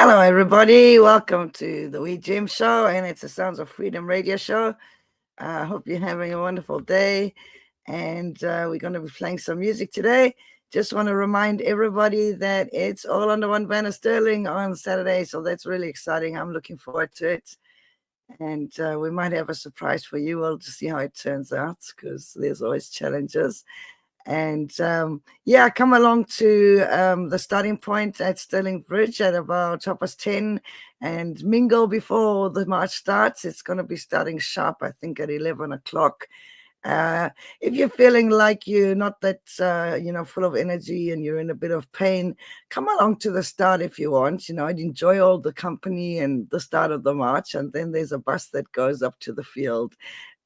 Hello, everybody. Welcome to the Wee Jem Show, and it's a Sounds of Freedom radio show. I hope you're having a wonderful day, and we're going to be playing some music today. Just want to remind everybody that it's all under one banner Sterling on Saturday, so that's really exciting. I'm looking forward to it, and we might have a surprise for you. We'll just see how it turns out because there's always challenges. And come along to the starting point at Stirling Bridge at about 10:30 and mingle before the march starts. It's going to be starting sharp, I think, at 11 o'clock. If you're feeling like you're not that, full of energy and you're in a bit of pain, come along to the start if you want. I'd enjoy all the company and the start of the march. And then there's a bus that goes up to the field.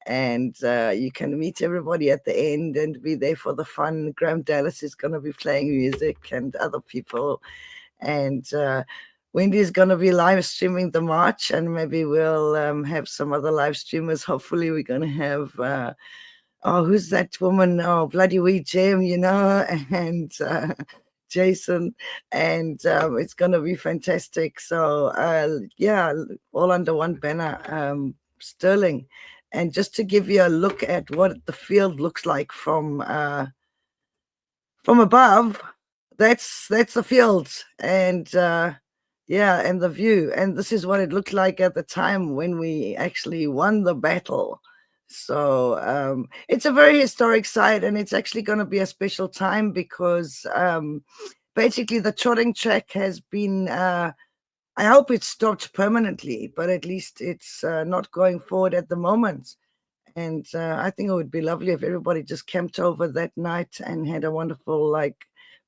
And you can meet everybody at the end and be there for the fun. Graham Dallas is going to be playing music and other people. And Wendy's going to be live streaming the march, and maybe we'll have some other live streamers. Hopefully we're going to have, who's that woman? Oh, bloody Wee Jem, and Jason. And it's going to be fantastic. So, all under one banner, Sterling. And just to give you a look at what the field looks like from above, that's the field, and and the view. And this is what it looked like at the time when we actually won the battle. So it's a very historic site, and it's actually going to be a special time because basically the trotting track has been. I hope it's stopped permanently, but at least it's not going forward at the moment. And I think it would be lovely if everybody just camped over that night and had a wonderful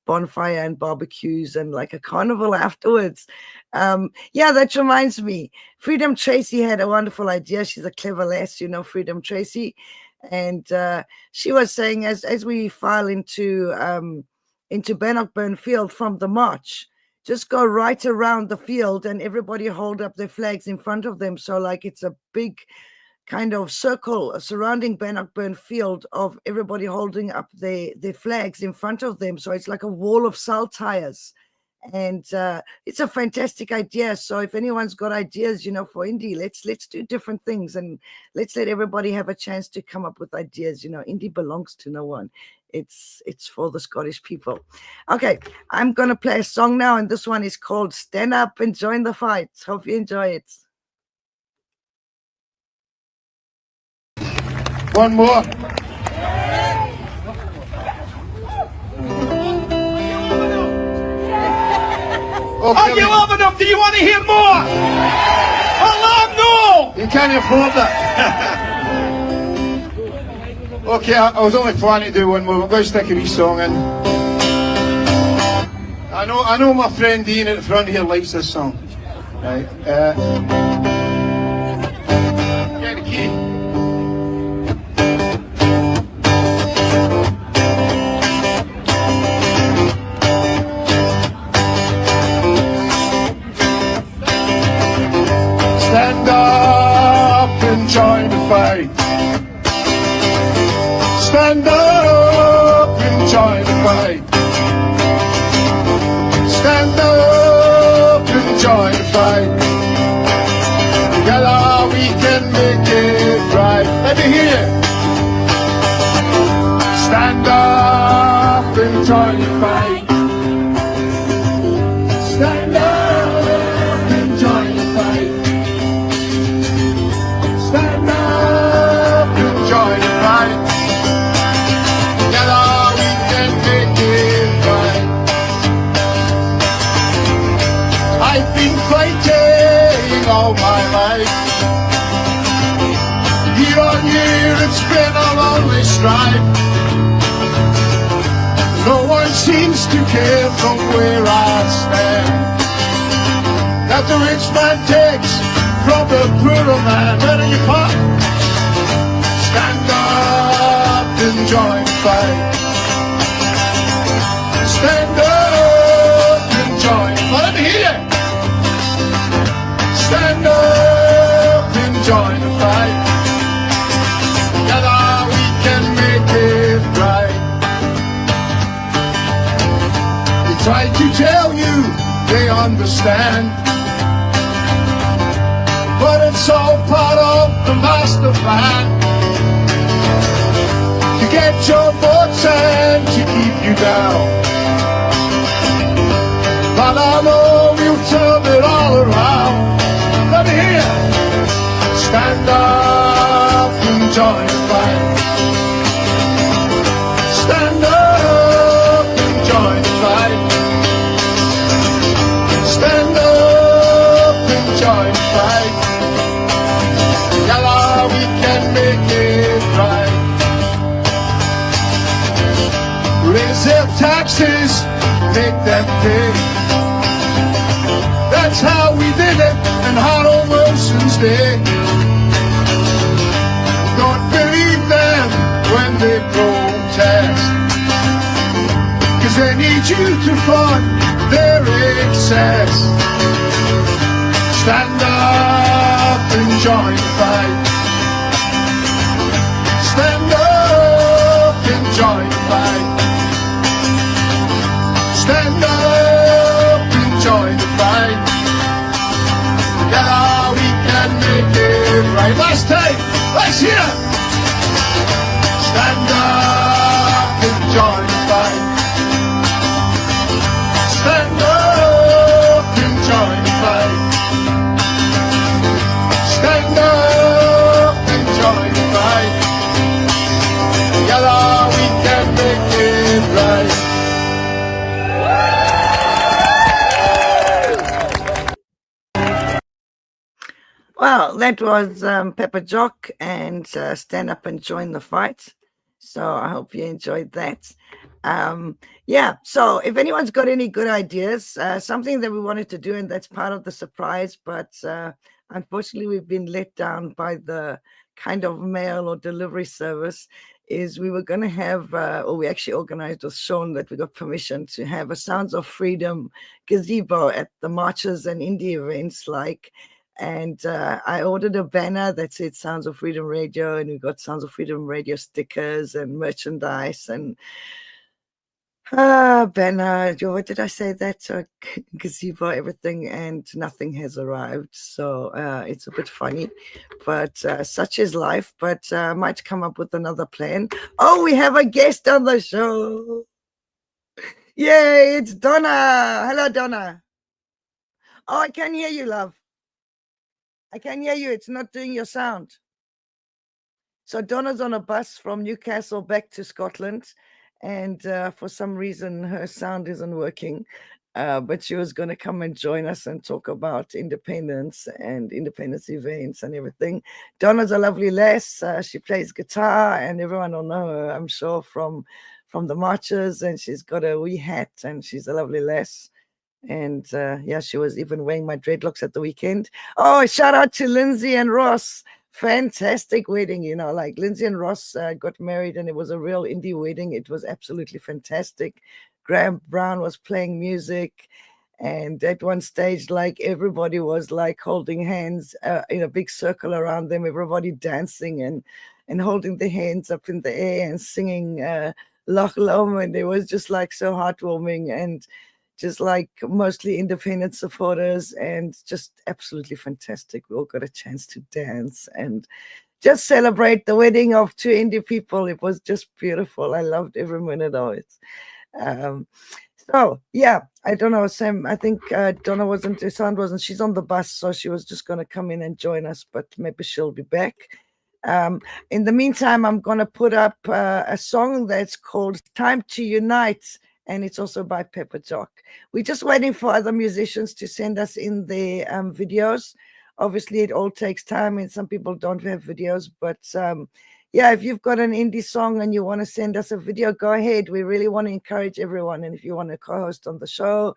bonfire and barbecues and a carnival afterwards. That reminds me. Freedom Tracy had a wonderful idea. She's a clever lass, Freedom Tracy. And she was saying as we file into Bannockburn Field from the march, just go right around the field and everybody hold up their flags in front of them. So it's a big kind of circle surrounding Bannockburn Field of everybody holding up their flags in front of them. So it's like a wall of saltires. And it's a fantastic idea. So if anyone's got ideas, for Indy, let's do different things and let's let everybody have a chance to come up with ideas. Indy belongs to no one. It's for the Scottish people. Okay, I'm going to play a song now, and this one is called Stand Up and Join the Fight. Hope you enjoy it. One more. Are you old enough? Do you want to hear more? How long? No! You can't afford that. Okay, I was only planning to do one more. I'm going to stick a wee song in. I know my friend Ian at the front here likes this song. Right. Get the key. Stand up and join the fight. Stand up and join the fight. Stand up and join the fight. Together we can make it right. Let me hear you. Stand up and join the fight. Stand up and join the fight. Stand up and join the fight. Together we can make it right. I've been fighting all my life. Year on year it's been a lonely strife. No one seems to care from where I stand. That the rich man takes from the poorer man. Where are you, Pop? Stand up and join the fight. Stand up and join the fight. Let me hear you. Stand up and join the fight. Together we can make it right. They try to tell you they understand. but it's all part of the master plan to get your votes and to keep you down. But I know we'll turn it all around. Let me hear you. Stand up and join the fight. Stand up and join the fight. Stand up and join the fight. Together we can make it right. Raise their taxes, make them pay. That's how we did it in Harold Wilson's day. Don't believe them when they protest, 'cause they need you to fund their excess. Stand up and join the fight. Stand up and join the fight. Stand up and join the fight. Together we can make it right. Last time, let's hear. Stand up and join the fight. Stand up and join the fight. Stand up and join the fight. Together we can make it right. Well, that was Pepper Jock and Stand Up and Join the Fight. So I hope you enjoyed that. Yeah, so if anyone's got any good ideas, something that we wanted to do, and that's part of the surprise, but unfortunately we've been let down by the kind of mail or delivery service, is we were going to have, or we actually organized with Sean that we got permission to have a Sounds of Freedom gazebo at the marches and indie events and I ordered a banner that said Sounds of Freedom Radio, and we got Sounds of Freedom Radio stickers and merchandise and banner. What did I say? That gazebo, everything, and nothing has arrived. So it's a bit funny, but such is life. But I might come up with another plan. Oh, we have a guest on the show. Yay, it's Donna. Hello, Donna. Oh, I can hear you, love. I can hear you. It's not doing your sound. So Donna's on a bus from Newcastle back to Scotland, and for some reason her sound isn't working. But she was going to come and join us and talk about independence and independence events and everything. Donna's a lovely lass. She plays guitar, and everyone will know her, I'm sure, from the marches. And she's got a wee hat, and she's a lovely lass. And yeah, she was even wearing my dreadlocks at the weekend. Oh, shout out to Lindsay and Ross. Fantastic wedding, like Lindsay and Ross got married, and it was a real indie wedding. It was absolutely fantastic. Graham Brown was playing music, and at one stage, like, everybody was like holding hands in a big circle around them, everybody dancing and holding their hands up in the air and singing Loch Lomond. It was just like so heartwarming, and just like mostly independent supporters, and just absolutely fantastic. We all got a chance to dance and just celebrate the wedding of two indie people. It was just beautiful. I loved every minute of it. So yeah, I don't know, Sam, I think Donna wasn't, her sound wasn't, she's on the bus, so she was just going to come in and join us, but maybe she'll be back. In the meantime, I'm going to put up a song that's called Time to Unite, and it's also by Pepper Jock. We're just waiting for other musicians to send us in their videos. Obviously, it all takes time, and some people don't have videos. But yeah, if you've got an indie song and you want to send us a video, go ahead. We really want to encourage everyone. And if you want to co-host on the show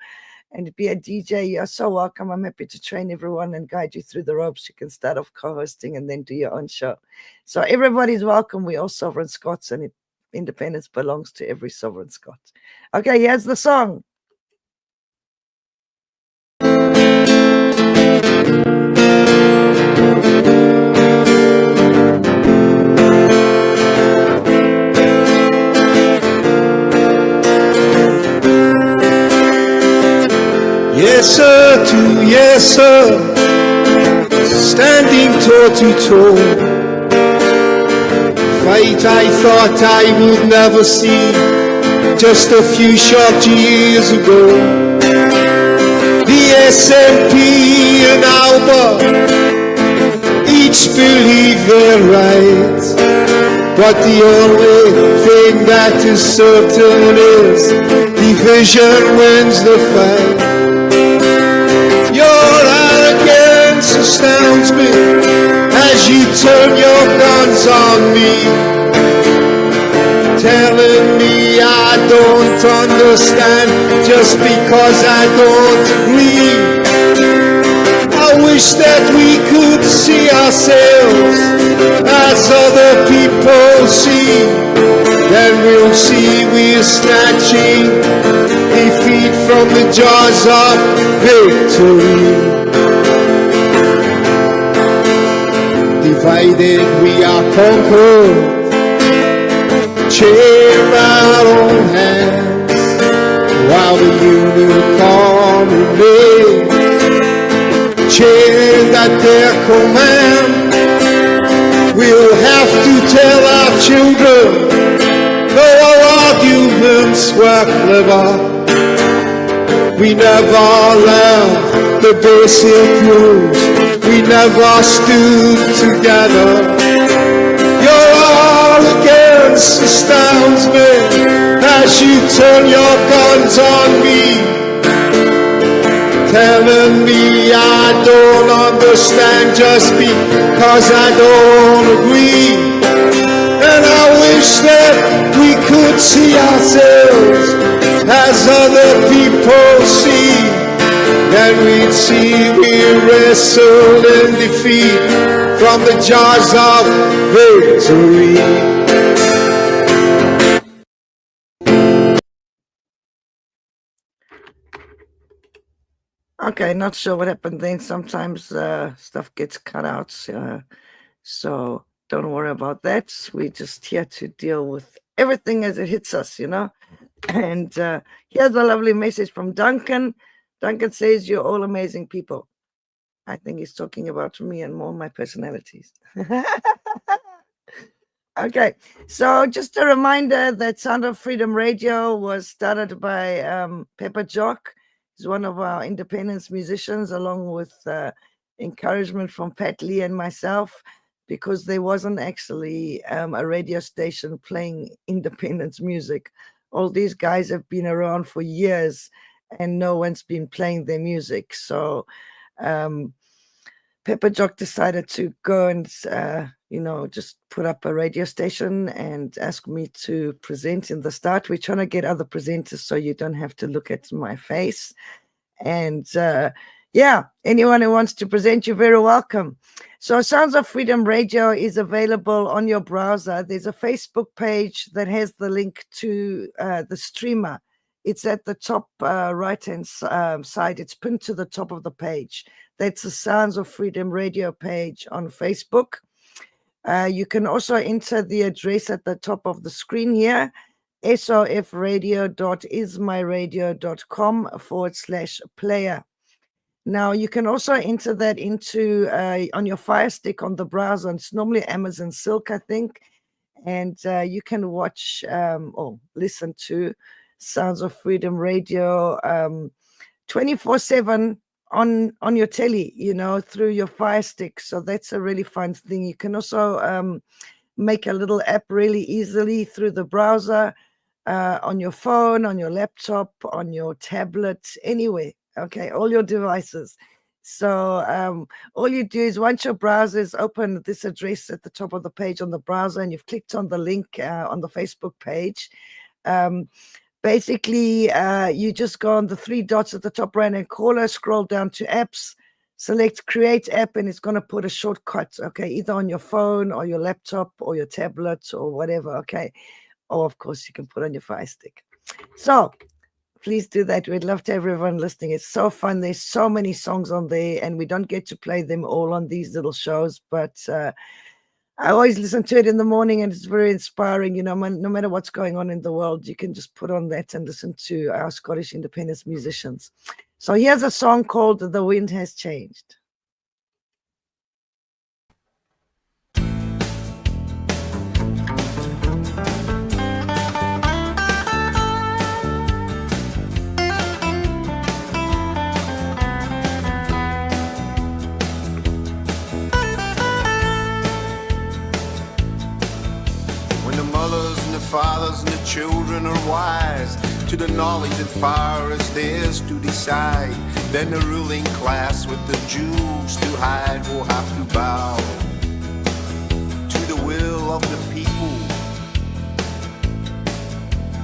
and be a DJ, you're so welcome. I'm happy to train everyone and guide you through the ropes. You can start off co-hosting and then do your own show. So everybody's welcome. We're all sovereign Scots, and independence belongs to every sovereign Scot. Okay, here's the song. Yes, sir, to yes, sir. standing toe to toe. Fight I thought I would never see, just a few short years ago. The SNP and Alba each believe they're right, but the only thing that is certain is division wins the fight. Your arrogance astounds me as you turn your guns on me, telling me I don't understand just because I don't agree. I wish that we could see ourselves as other people see. Then we'll see we're snatching defeat from the jaws of victory. Divided we are conquered, chained by our own hands, while the unicorn remains chained at their command. We'll have to tell our children, though our arguments were clever, we never learned the basic rules, we never stood together. Your arrogance astounds me as you turn your guns on me, telling me I don't understand just because I don't agree. And I wish that we could see ourselves as other people see. Then we'd see we wrestle in defeat from the jaws of victory. Okay, not sure what happened then. Sometimes stuff gets cut out, so don't worry about that. We're just here to deal with everything as it hits us, And here's a lovely message from Duncan. Duncan says, "You're all amazing people." I think he's talking about me and more my personalities. Okay, so just a reminder that Sound of Freedom Radio was started by Pepper Jock. He's one of our independence musicians, along with encouragement from Pat Lee and myself, because there wasn't actually a radio station playing independence music. All these guys have been around for years and no one's been playing their music. So Pepper Jock decided to go and, just put up a radio station and ask me to present in the start. We're trying to get other presenters so you don't have to look at my face. And anyone who wants to present, you're very welcome. So Sounds of Freedom Radio is available on your browser. There's a Facebook page that has the link to the streamer. It's at the top right-hand side. It's pinned to the top of the page. That's the Sounds of Freedom Radio page on Facebook. You can also enter the address at the top of the screen here, sofradio.ismyradio.com/player. Now, you can also enter that into on your Fire Stick on the browser. It's normally Amazon Silk, I think. And you can watch or listen to Sounds of Freedom Radio 24/7 on your telly, through your Fire Stick. So that's a really fun thing. You can also make a little app really easily through the browser, on your phone, on your laptop, on your tablet, anywhere. Okay, all your devices. So all you do is once your browser is open, this address at the top of the page on the browser, and you've clicked on the link on the Facebook page, basically, you just go on the three dots at the top right-hand corner, scroll down to apps, select create app, and it's going to put a shortcut, okay, either on your phone or your laptop or your tablet or whatever, okay? Or, of course, you can put on your Fire Stick. So please do that. We'd love to have everyone listening. It's so fun. There's so many songs on there, and we don't get to play them all on these little shows, but I always listen to it in the morning, and it's very inspiring. No matter what's going on in the world, you can just put on that and listen to our Scottish independence musicians. So here's a song called The Wind Has Changed. fathers and the children are wise to the knowledge that power is theirs to decide. Then the ruling class with the jewels to hide will have to bow to the will of the people.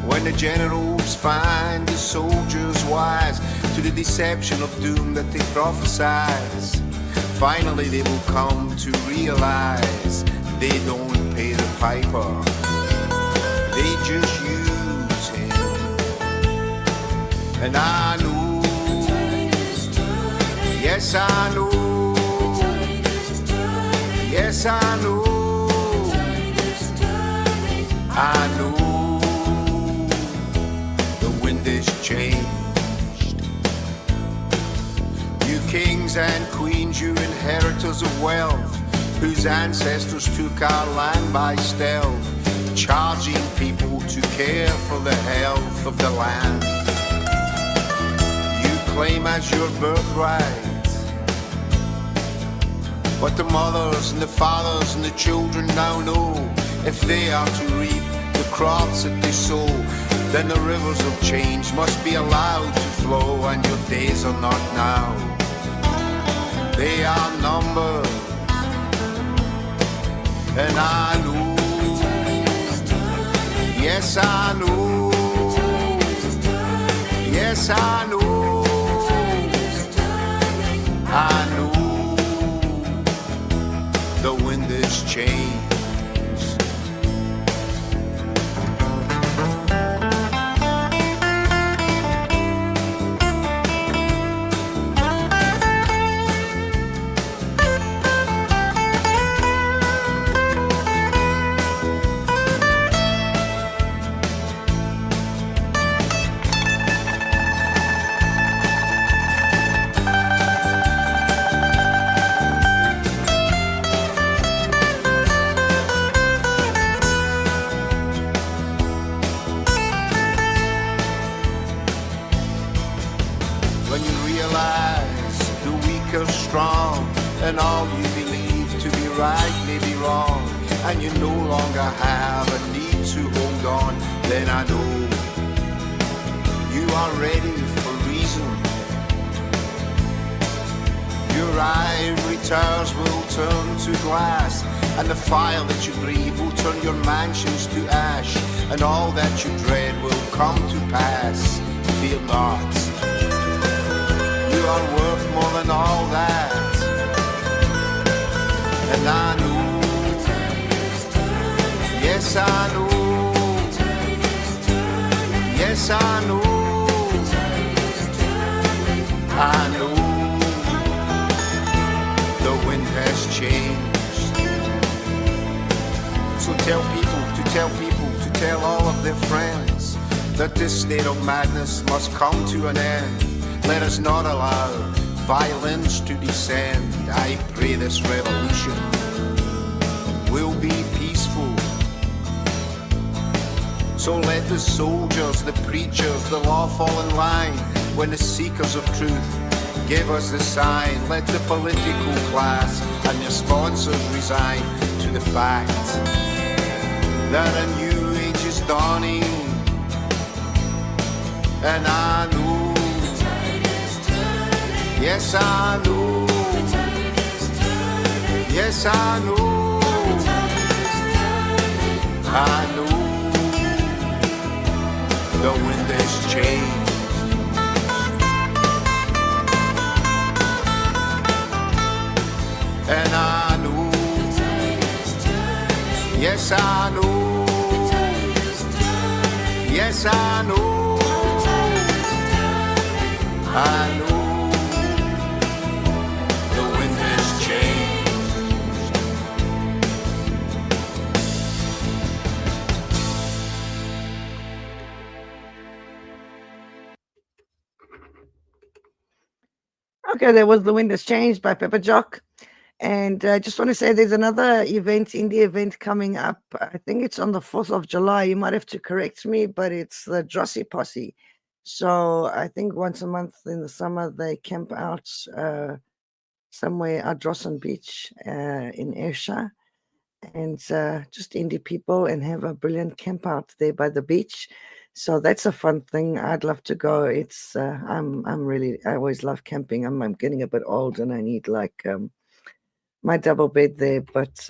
When the generals find the soldiers wise to the deception of doom that they prophesize, finally they will come to realize they don't pay the piper, they just use him. And I know, yes I know, yes I know, I know. Is changed. You kings and queens, you inheritors of wealth, whose ancestors took our land by stealth, charging people to care for the health of the land. You claim as your birthright, but the mothers and the fathers and the children now know if they are to reap the crops that they sow, then the rivers of change must be allowed to flow, and your days are not now, they are numbered. And I know, yes I know, yes I know, I know, the wind is changed. And all you believe to be right may be wrong, and you no longer have a need to hold on, then I know you are ready for reason. Your ivory towers will turn to glass, and the fire that you breathe will turn your mansions to ash, and all that you dread will come to pass. Fear not, you are worth more than all that. And I know, yes I know, yes I know, I know, the wind has changed. So tell people, to tell all of their friends that this state of madness must come to an end. Let us not allow violence to descend. I pray this revolution will be peaceful. So let the soldiers, the preachers, the law fall in line. When the seekers of truth give us the sign, let the political class and their sponsors resign to the fact that a new age is dawning. And I know, yes I know, yes I know, I know, the wind has changed. And I know, yes I know, yes I know, I know. Okay, there was The Wind Has Changed by Pepper Jock. And I just want to say there's another event, indie event coming up. I think it's on the 4th of July. You might have to correct me, but it's the Drossie Posse. So I think once a month in the summer, they camp out somewhere at Drossen Beach in Ayrshire. and just indie people, and have a brilliant camp out there by the beach. So that's a fun thing. I'd love to go. It's I'm really, I always love camping. I'm getting a bit old and I need like my double bed there, but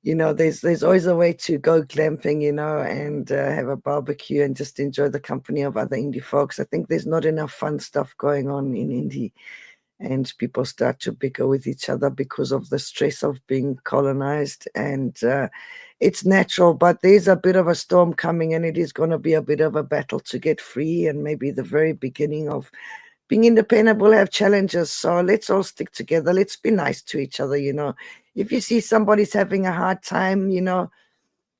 there's always a way to go glamping, and have a barbecue and just enjoy the company of other indie folks. I think there's not enough fun stuff going on in indie, and people start to bicker with each other because of the stress of being colonized, and it's natural, but there's a bit of a storm coming, and it is going to be a bit of a battle to get free, and maybe the very beginning of being independent will have challenges. So let's all stick together. Let's be nice to each other. If you see somebody's having a hard time,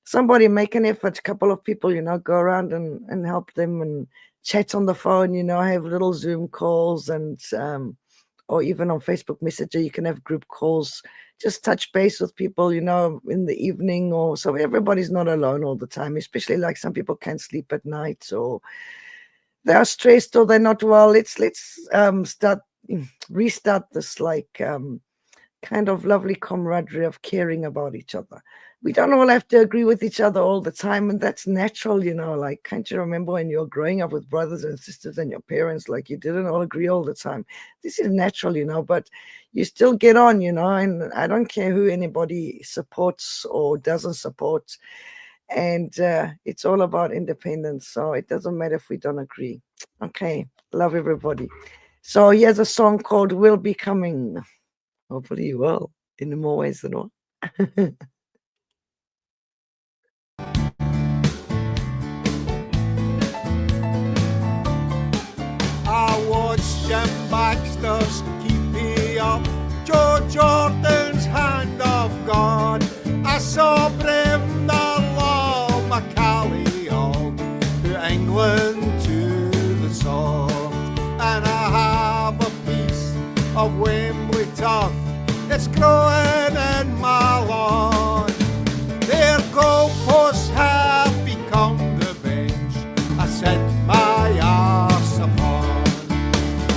somebody make an effort. A couple of people, go around and help them and chat on the phone, have little Zoom calls, and or even on Facebook Messenger, you can have group calls. Just touch base with people, in the evening, or so everybody's not alone all the time, especially like some people can't sleep at night, or they are stressed, or they're not well. Let's restart this kind of lovely camaraderie of caring about each other. We don't all have to agree with each other all the time, and that's natural, like, can't you remember when you were growing up with brothers and sisters and your parents, like, you didn't all agree all the time? This is natural, but you still get on, and I don't care who anybody supports or doesn't support. And it's all about independence, so it doesn't matter if we don't agree. Okay, love everybody. So here's a song called Will Be Coming. Hopefully you will, in more ways than one. I watched Jim Baxter's Keep Up, Joe Jordan's Hand of God. I saw Brenda Law Macaulay Hogg, to England to the soft. And I have a piece of Wembley turf, it's growing in my lawn. Their goalposts have become the bench I set my arse upon.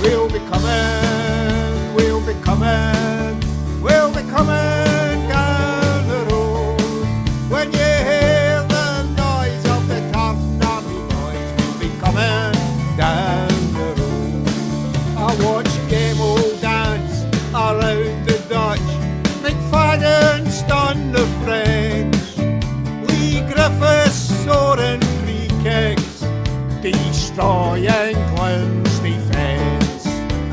We'll be coming, we'll be coming, we'll be coming down the road. When you hear the noise of the Tartan Army boys, we'll be coming down the road. I watch Gamo dance around the Dutch, McFadden stun the French, Lee Griffiths soaring free kicks, destroying England's defence.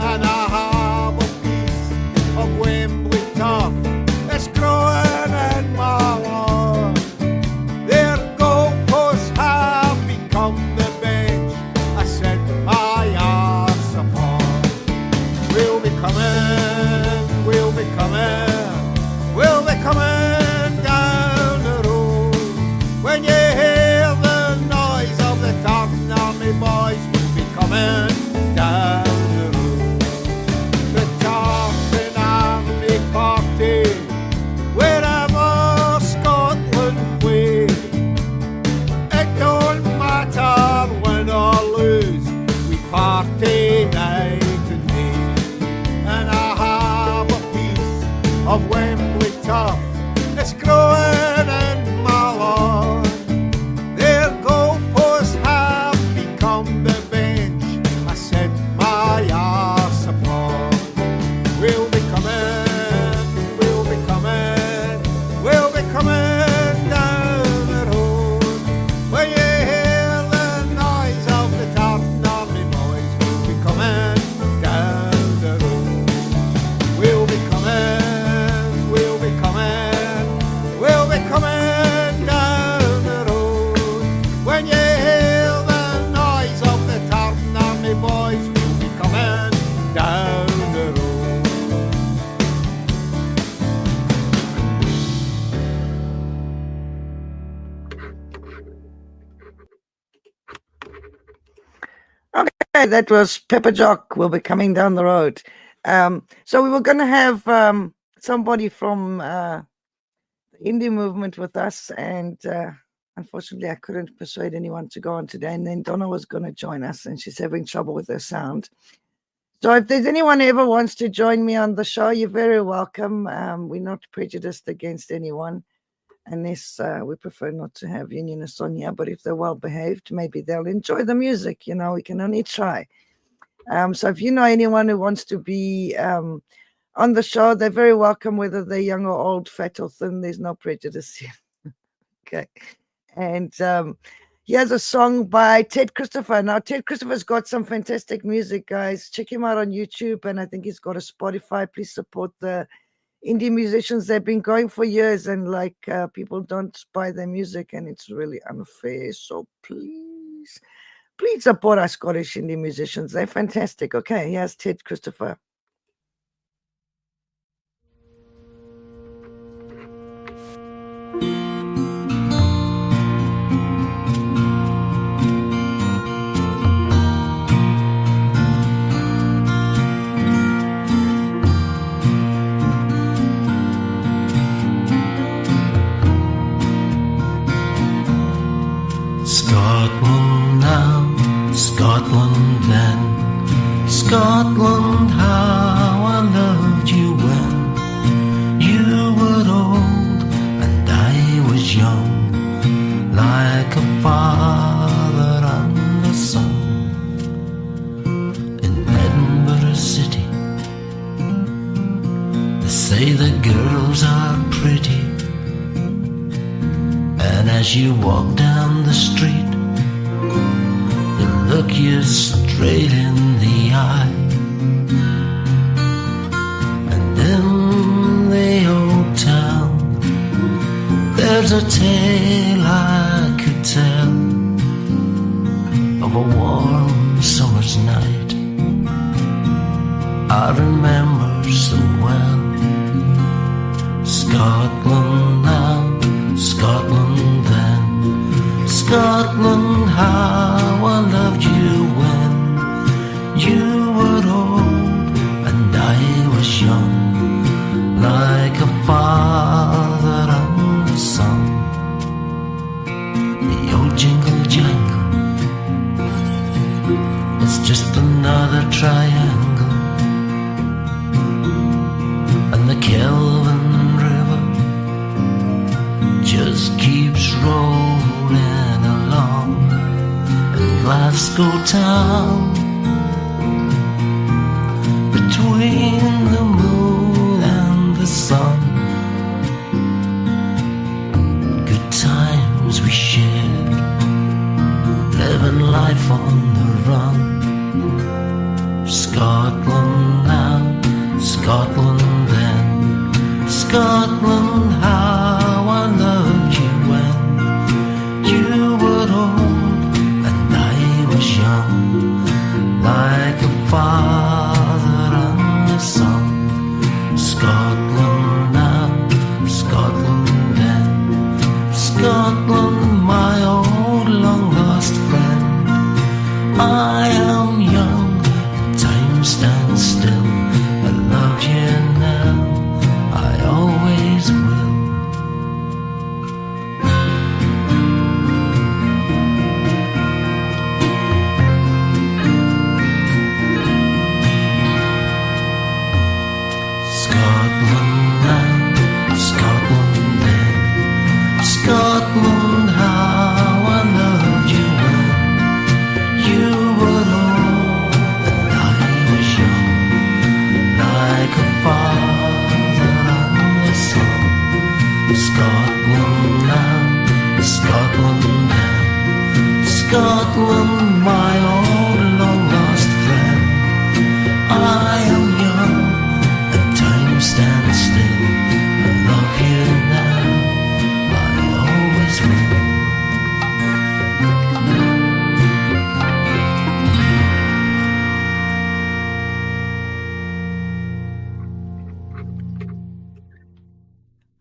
And I have a piece of Wembley turf, it's growing in my lawn. Their goalposts have become the bench I set my arse upon. We'll be coming, we'll be coming, we'll be coming down the road. When you hear the noise of the Tartan Army boys, we'll be coming down the road. The Tartan Army party, wherever Scotland play. It don't matter win or lose, we party night and day. And I have a piece of Wembley turf, it's growing in my lawn. Their goalposts have become the bench I set my arse upon. We'll be coming, we'll be coming, we'll be coming down the road. When you hear the noise of the Tartan Army boys, we'll be coming down the road. We'll be coming, we'll be coming, we'll be coming down the road. When you hear the noise of the Tartan Army boys, we'll be coming down the road. Okay, that was Pepper Jock will be coming down the road. So we were going to have somebody from the indie movement with us, and unfortunately I couldn't persuade anyone to go on today. And then Donna was going to join us, and she's having trouble with her sound. So if there's anyone who ever wants to join me on the show, you're very welcome. We're not prejudiced against anyone, unless we prefer not to have unionists on here. But if they're well behaved, maybe they'll enjoy the music. You know, we can only try. So if you know anyone who wants to be on the show, they're very welcome, whether they're young or old, fat or thin. There's no prejudice here. Okay. And here's a song by Ted Christopher. Now, Ted Christopher's got some fantastic music, guys. Check him out on YouTube, and I think he's got a Spotify. Please support the indie musicians. They've been going for years, and like people don't buy their music, and it's really unfair. So please support our Scottish indie musicians. They're fantastic. Okay, here's Ted Christopher. Scotland now, Scotland then, Scotland, how I loved you when you were old and I was young, like a father and a son. In Edinburgh City, they say the girls are pretty, and as you walk down the street, they look you straight in the eye. And in the old town, there's a tale I could tell of a warm summer's night I remember so well. Scotland now, Scotland then, Scotland, how I loved you when you were old and I was young, like a father and a son. The old jingle jangle, it's just another triangle, and the Kelvin just keeps rolling along. In Glasgow town, between the moon and the sun, good times we shared, living life on the run. Scotland now, Scotland then, Scotland, how I loved you when you were old and I was young, like a father and a son. Scotland now, Scotland then, Scotland, my old long lost friend. I am young and time stands still. I love you now, I always will. Scotland now, Scotland then, Scotland, how I loved you when you were old and I was young, like a father and a son. Scotland now, Scotland then, Scotland, my old long lost friend. I am young and time stands still. I love you now, I always will.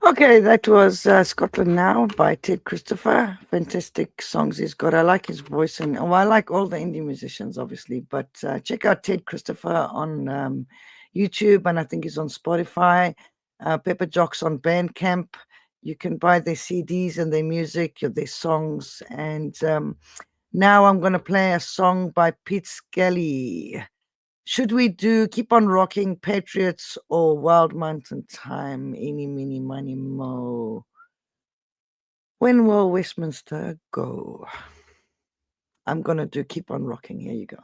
Okay, that was Scotland Now by Ted Christopher. Fantastic songs he's got. I like his voice, and well, I like all the indie musicians, obviously. But check out Ted Christopher on YouTube, and I think he's on Spotify. Pepper Jocks on Bandcamp. You can buy their CDs and their music, their songs. And now I'm going to play a song by Pete Skelly. Should we do Keep on Rocking, Patriots, or Wild Mountain Time? Eeny, meeny, miny, mo. When will Westminster go? I'm going to do Keep on Rocking. Here you go.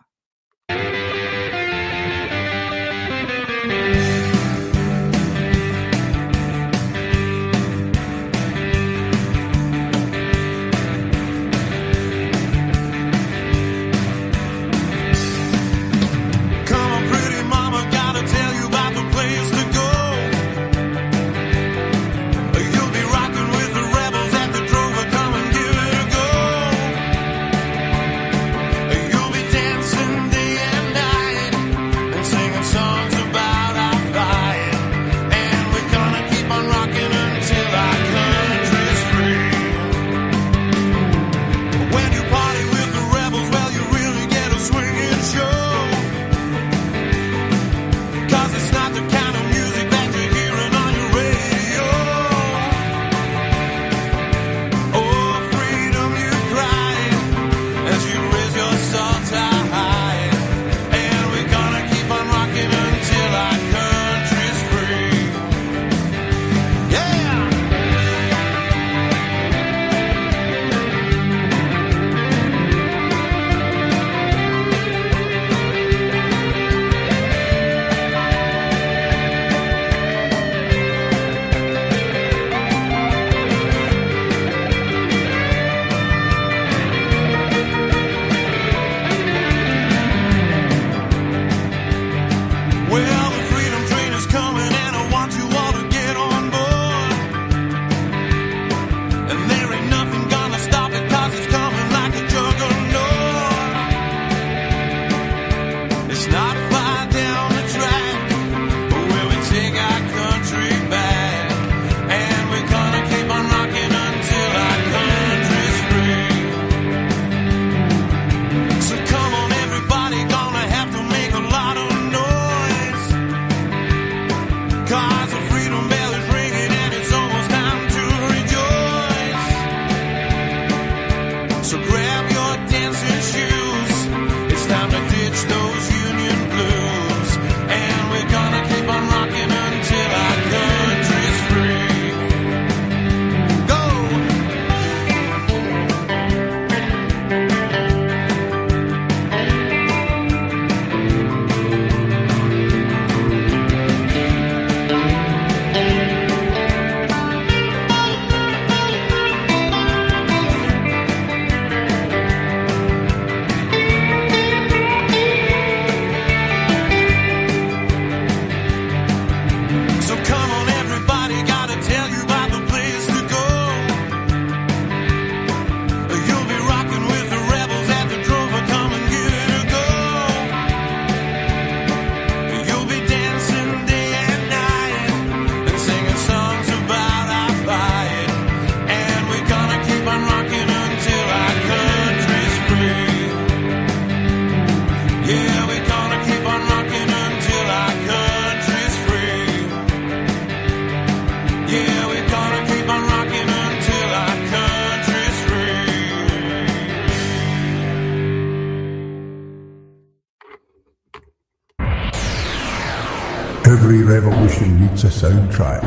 Every revolution needs a soundtrack.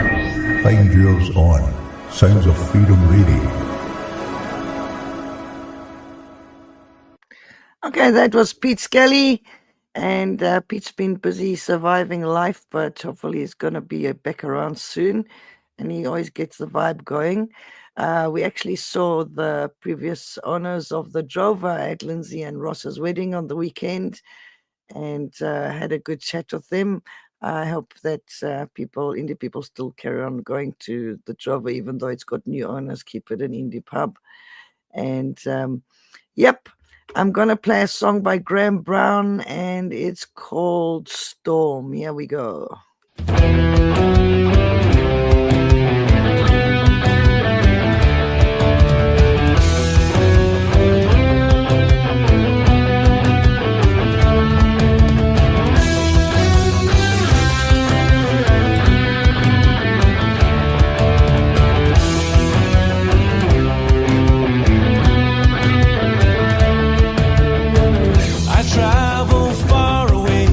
Find yours on Sounds of Freedom Radio. Okay, that was Pete Skelly. And Pete's been busy surviving life, but hopefully he's going to be back around soon. And he always gets the vibe going. We actually saw the previous owners of the Drover at Lindsay and Ross's wedding on the weekend and had a good chat with them. I hope that indie people still carry on going to the Drover, even though it's got new owners, keep it an indie pub. And yep, I'm going to play a song by Graham Brown, and it's called Storm. Here we go. Travel far away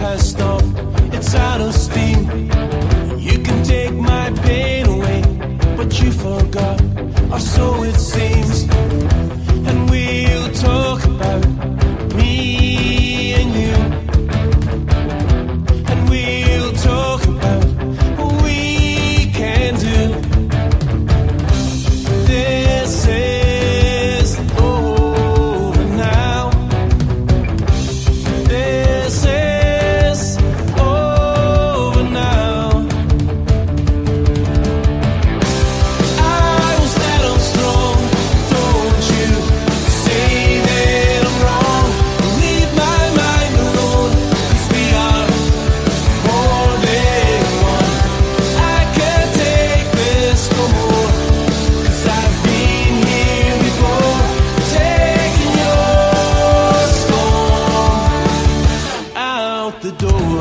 has stopped, it's out of steam. You can take my pain away, but you forgot, or so it seems. And we'll talk about me and you, and we'll talk about what we can do. This is over now. This is over now. I will stand up strong. Don't you say that I'm wrong. Leave my mind alone, 'cause we are more than one. I can't take this no more, 'cause I've been here before, taking your storm out the door.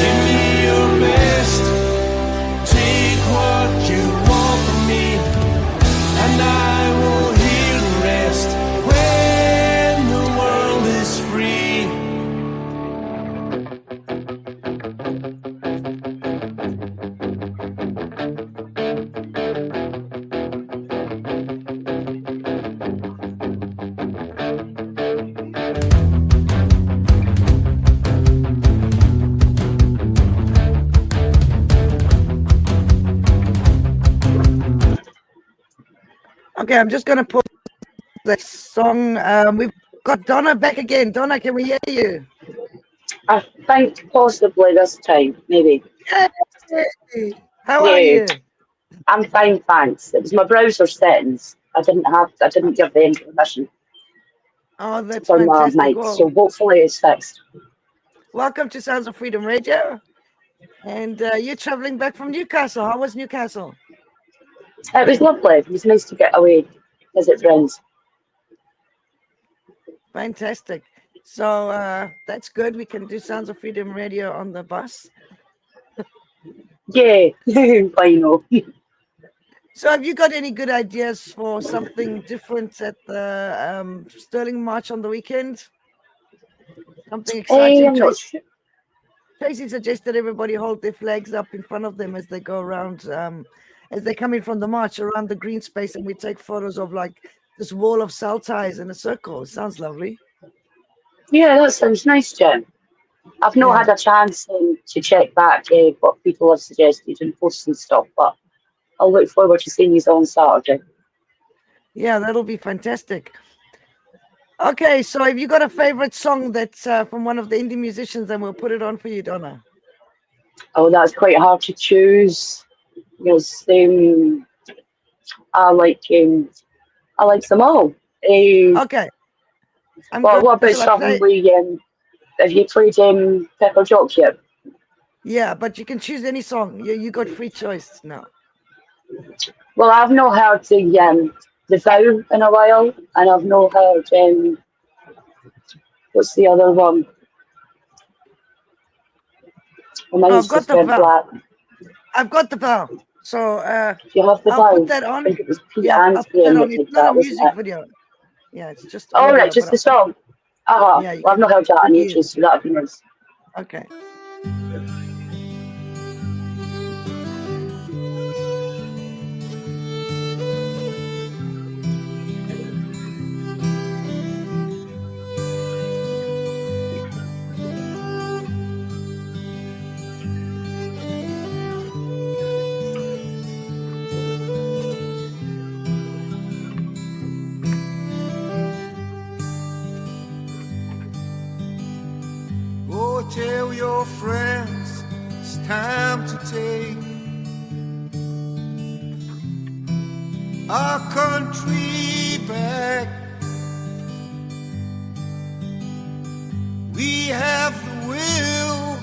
Give me your best, take what you want from me, and I will hear the rest when the world is free. Okay, I'm just going to put that song. We've got Donna back again. Donna, can we hear you? I think possibly this time, maybe. Hey, how are Yeah, you? I'm fine, thanks. It was my browser settings. I didn't give them permission Oh, to that's turn my fantastic. mic, so Well, hopefully it's fixed. welcome to Sounds of Freedom Radio. And you're traveling back from Newcastle. How was Newcastle? It was lovely. It was nice to get away, visit friends. Fantastic. So that's good. We can do Sounds of Freedom Radio on the bus. Yeah, I know. So have you got any good ideas for something different at the Sterling March on the weekend? Something exciting? I'm not sure. Tracy suggested everybody hold their flags up in front of them as they go around, as they come in from the march around the green space, and we take photos of like this wall of cell ties in a circle. It sounds lovely. Yeah, that sounds nice, Jim. I've not Yeah. had a chance to check back what people have suggested and posts and stuff, but I'll look forward to seeing you on Saturday. Yeah, that'll be fantastic. Okay, so have you got a favorite song that's from one of the indie musicians, and we'll put it on for you, Donna? Oh, that's quite hard to choose because I like them all. Okay, I'm Well, going. what about Shall I something play? have you played Pepper Jock yet? Yeah, but you can choose any song. You got free choice now. Well, I've not heard the Vow in a while, and I've not heard what's the other one? My Oh, I've mind's got just the went vow. black. I've got the vow. So Do you have the I'll put Vow? that I on. think it was Pete Yeah, and I'll put that Graham on. that It's did not a that, wasn't music it? video. Yeah, it's just All right, audio, just but the I'll put, song. Uh-huh. yeah, you Well, I've can not heard that in dig in. ages, so that'd be nice. Okay. Oh, tell your friends it's time to take our country back. We have the will,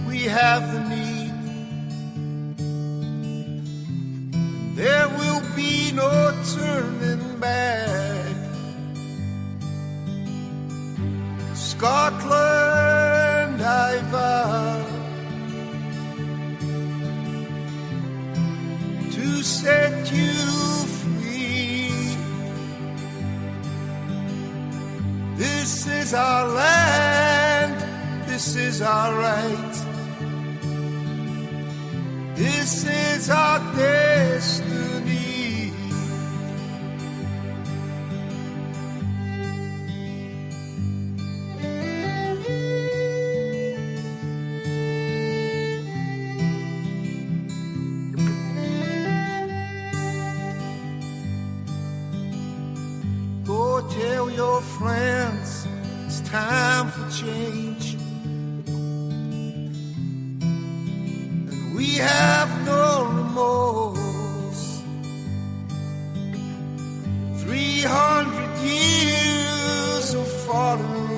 we have the need. There back. Scotland, I vow to set you free. This is our land, this is our right, this is our destiny. Go tell your friends it's time for change, and we have no remorse. 300 years of fallen rule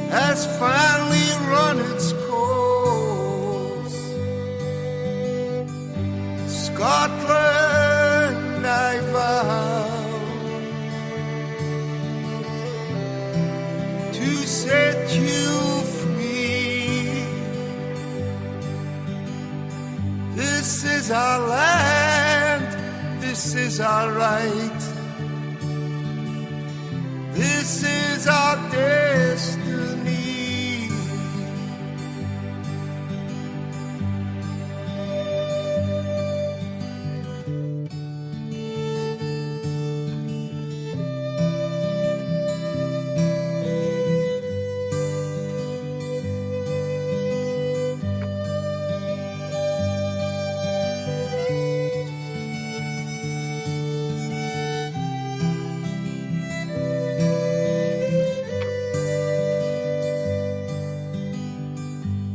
has finally run its course. Scotland, I vow to set you free. This is our land, this is our right, this is our destiny.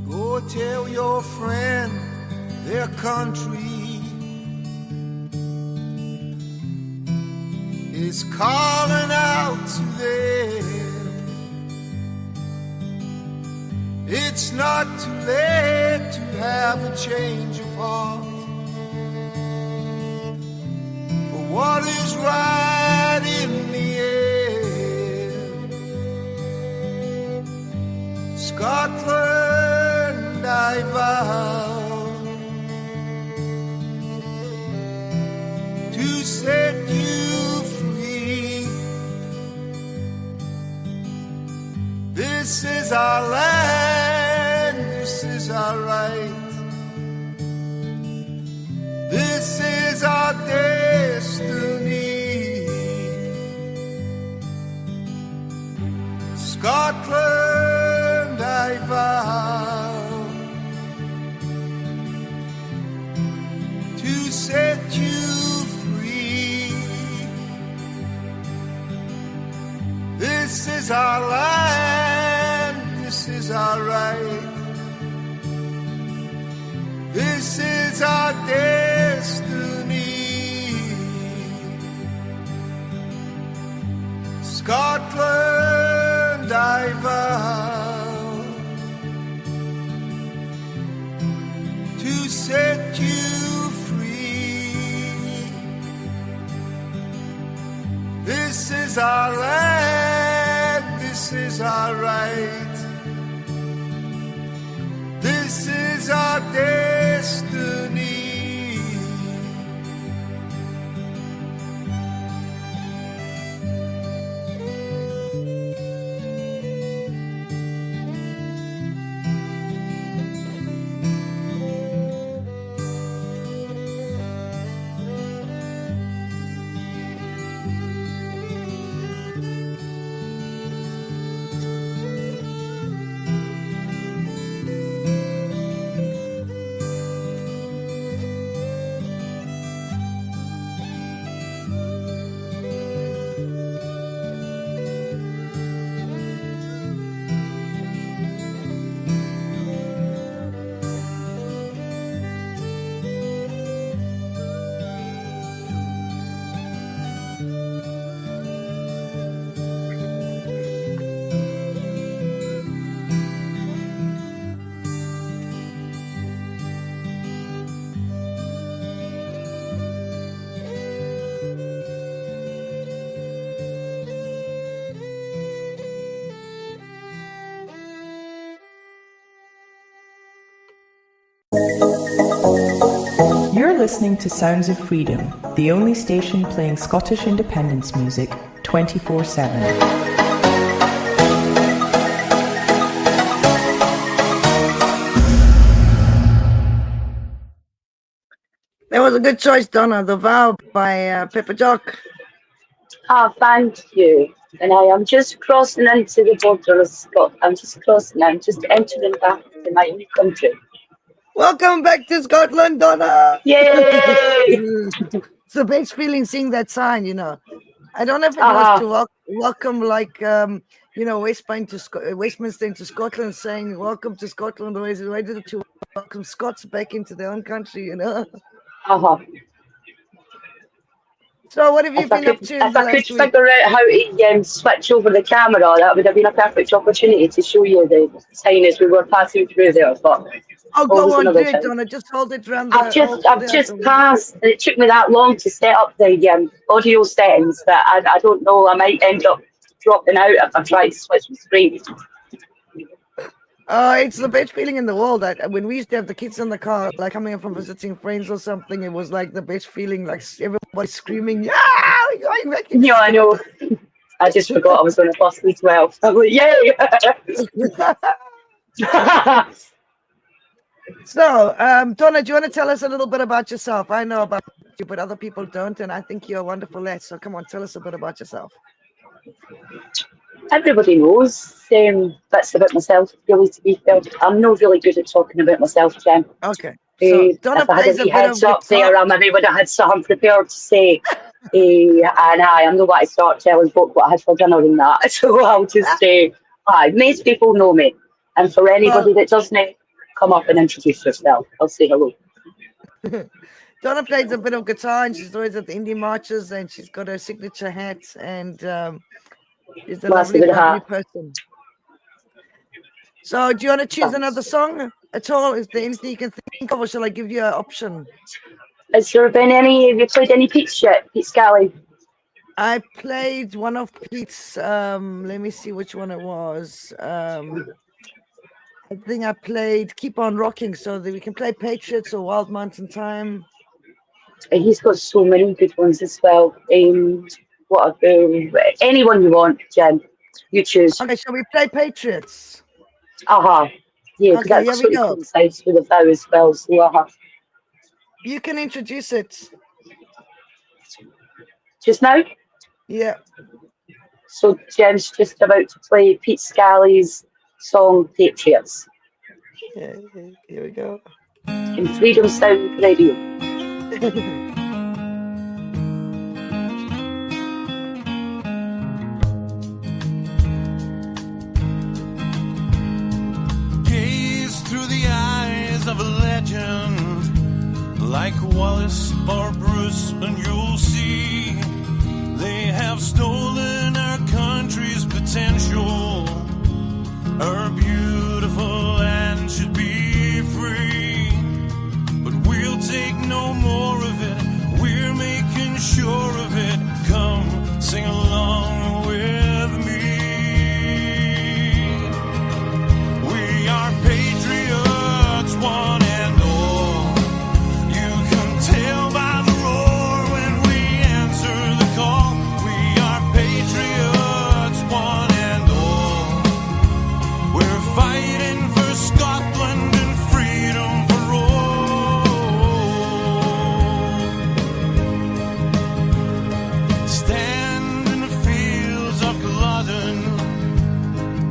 Go tell your friend their country is calling out to them. It's not too late to have a change of heart for what is right in the end. Scotland, I vow to set you free. This is our land, this is our right, this is our destiny. Scotland, I vow to set you free. This is our land, this is our right, this is our destiny. Scotland, I vow to set you free. This is our land, this is our right, this is our destiny. listening to Sounds of Freedom, the only station playing Scottish independence music 24/7. That was a good choice, Donna. The Vow by Pepper Jock. Ah, thank you. And I am just crossing into the border of Scotland. I'm just entering back to my own country. Welcome back to Scotland, Donna. Yay! It's the best feeling seeing that sign, you know. I don't know if it was to welcome, like, Westminster into Scotland, saying welcome to Scotland, or why did it to welcome Scots back into their own country, you know? So what have you been up to? If I could figure out how to switch over the camera, that would have been a perfect opportunity to show you the sign as we were passing through there. But go on, do it, Donna. Just hold it around. I've just passed, and it took me that long to set up the audio settings that I don't know. I might end up dropping out if I try to switch the screen. It's the best feeling in the world. When we used to have the kids in the car, like coming in from visiting friends or something, it was like the best feeling, like everybody screaming, "Yeah, we're going back!" Yeah, I know. I just forgot I was on a bus with 12. I'm like, yay! So, Donna, do you want to tell us a little bit about yourself? I know about you, but other people don't, and I think you're a wonderful lad. So come on, tell us a bit about yourself. Everybody knows bits about myself, really, to be fair. I'm not really good at talking about myself, Jem. Okay. So Donna if I had plays a wee a bit heads of up there, I maybe would have had something prepared to say. And I'm not going to start telling folk what I had for dinner and that. So I'll just say, most people know me. And for anybody that doesn't, come up and introduce yourself. I'll say hello. Donna plays a bit of guitar, and she's always at the indie marches, and she's got her signature hat, and she's a lovely person. So do you want to choose another song at all? Is there anything you can think of, or shall I give you an option? Has there been have you played any Pete's yet? Pete Scally? I played one of Pete's, let me see which one it was. I think I played Keep On Rocking, so that we can play Patriots or Wild Mountain Time. He's got so many good ones as well. Anyone you want, Jen, you choose. Okay, shall we play Patriots? Yeah, because okay, that sort of coincides with the vow as well. So you can introduce it. Just now? Yeah. So Jen's just about to play Pete Scally's song Patriots. Yeah, here we go. In Freedom Sound Radio. Gaze through the eyes of a legend like Wallace or Bruce, and you'll see they have stolen our country's potential. Our beautiful land should be free, but we'll take no more of it. We're making sure of it. Come, sing along with me. We are patriots, one and all. You can tell by the roar when we answer the call. We are patriots, one and all. We're fighting for Scotland and freedom for all. Stand in the fields of Culloden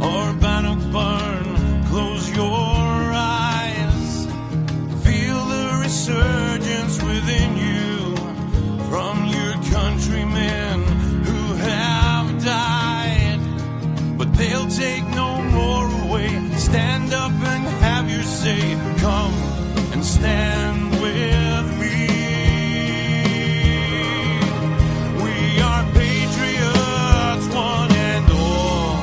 or Bannockburn, close your eyes. Feel the resurgence within you from your countrymen who have died, but they'll take no more away. Stand up and have your say. Come and stand with me. We are patriots, one and all.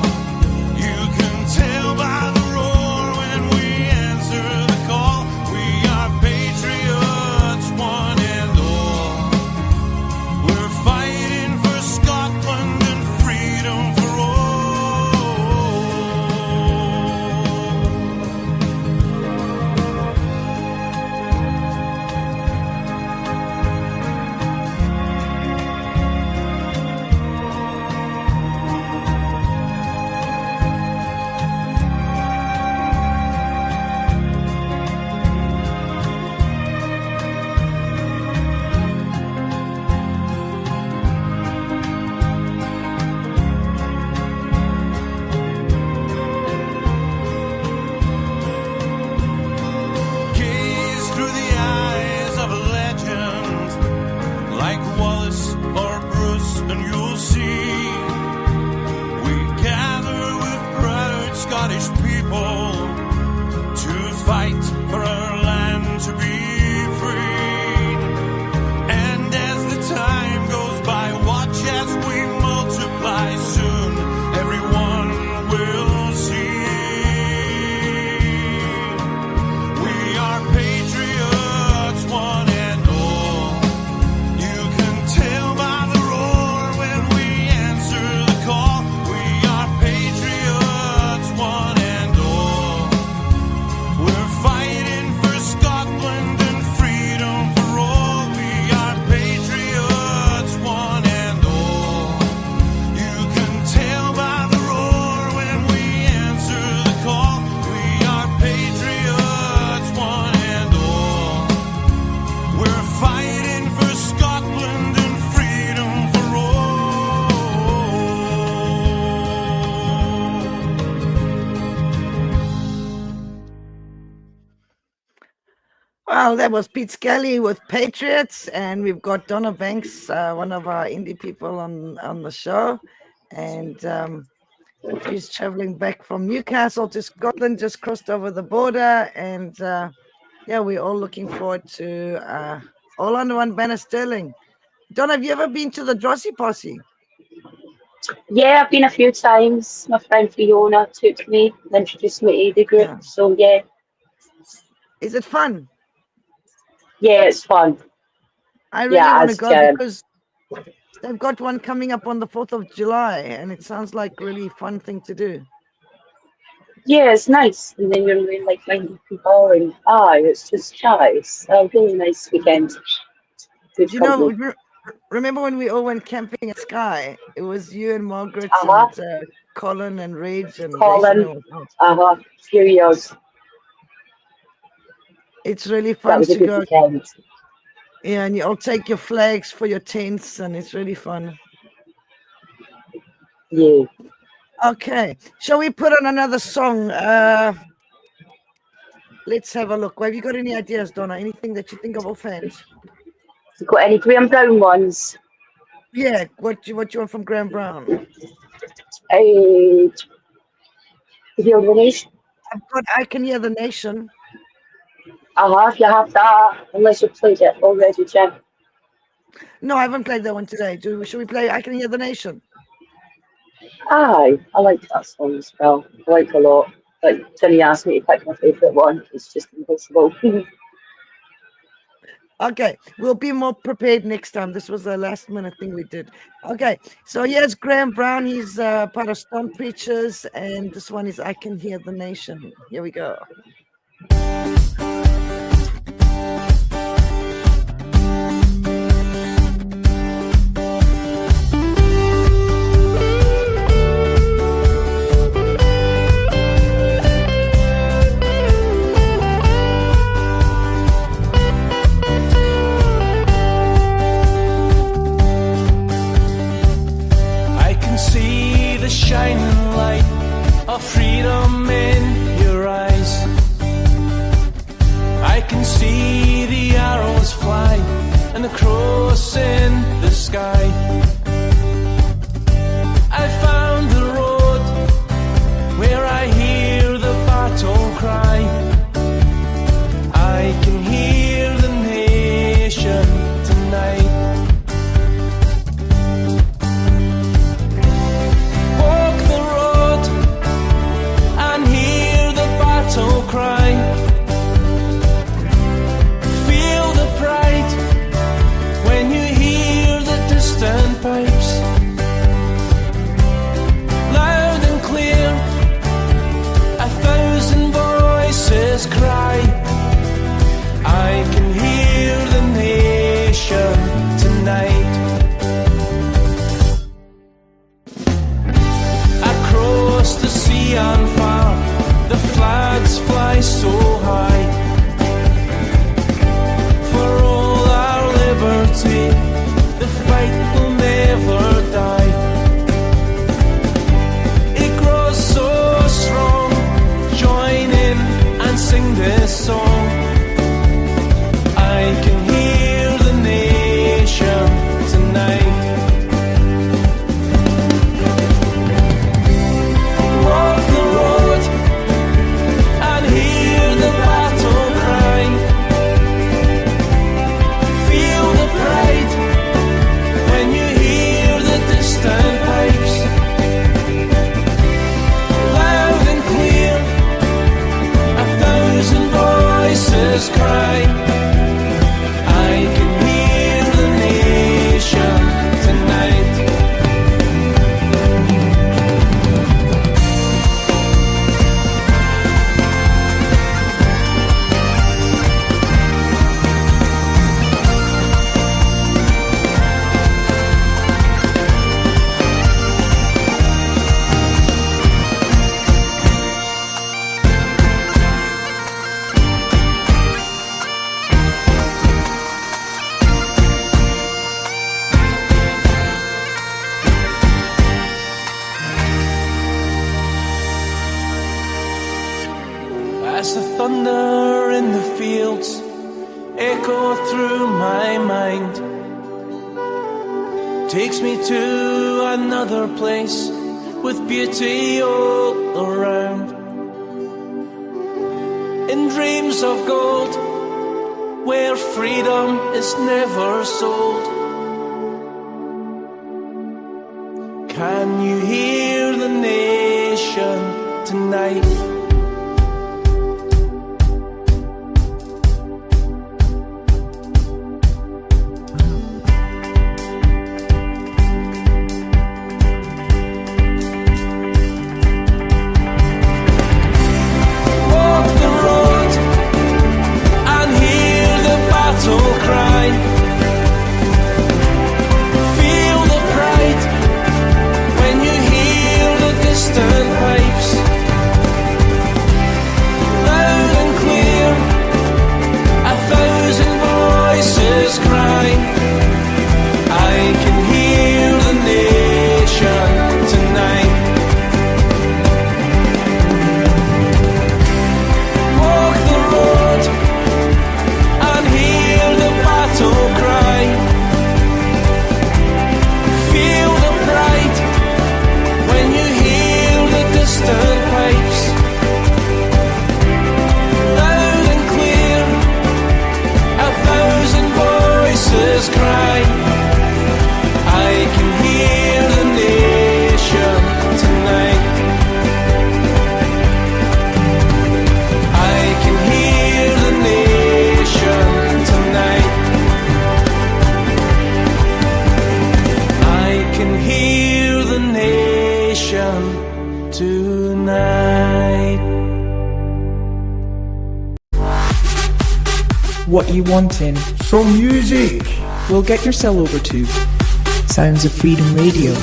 You can tell by the roar when we answer the call. We are patriots, one and Well, that was Pete Skelly with Patriots, and we've got Donna Banks, one of our indie people on the show, and she's traveling back from Newcastle to Scotland, just crossed over the border, and yeah, we're all looking forward to All Under One Banner Sterling. Donna, have you ever been to the Drosy Posse? Yeah, I've been a few times. My friend Fiona took me and introduced me to the group. Yeah. So yeah, Is it fun? yeah, it's fun. I really Yeah, want to as go because they've got one coming up on the 4th of July, and it sounds like really fun thing to do. yeah, it's nice. And then you're with like minded people, and it's just it's a really nice weekend. Good Do you company. know, remember when we all went camping at Sky? It was you and Margaret Uh-huh. and Colin and Reg and Colin. Jason. and all. Few years. It's really That fun was a to good go. weekend. Yeah, and you all take your flags for your tents, and it's really fun. Yeah. Okay, shall we put on another song? Let's have a look. Have you got any ideas, Donna? Anything that you think of offhand? You got any Graham Brown ones? Yeah, what you want from Graham Brown? The Heal Nation. I've got I Can Hear the Nation. You have that, unless you've played it already, Jem. No, I haven't played that one today. Should we play I Can Hear the Nation? Aye, I like that song as well. I like it a lot. Like, Jenny asked me to pick my favourite one. It's just impossible. Okay, we'll be more prepared next time. This was a last minute thing we did. Okay, so here's Graham Brown. He's part of Storm Preachers, and this one is I Can Hear the Nation. Here we go. Shining light of freedom in your eyes. I can see the arrows fly and the cross in the sky. I found the road where I hear the battle cry. I can hear the nation tonight. Cry. Feel the pride when you hear the distant pipes, loud and clear. 1,000 voices cry. I can hear the nation tonight. Across the sea and far, the flags fly so high. For all our liberty, the fight will never die. It grows so strong. Join in and sing this song. I can hear the nation tonight. Walk the road and hear the battle cry. Feel the pride echo through my mind, takes me to another place with beauty all around. In dreams of gold, where freedom is never sold. Can you hear the nation tonight? What you wanting? Some music. We'll get your cell over to Sounds of Freedom Radio.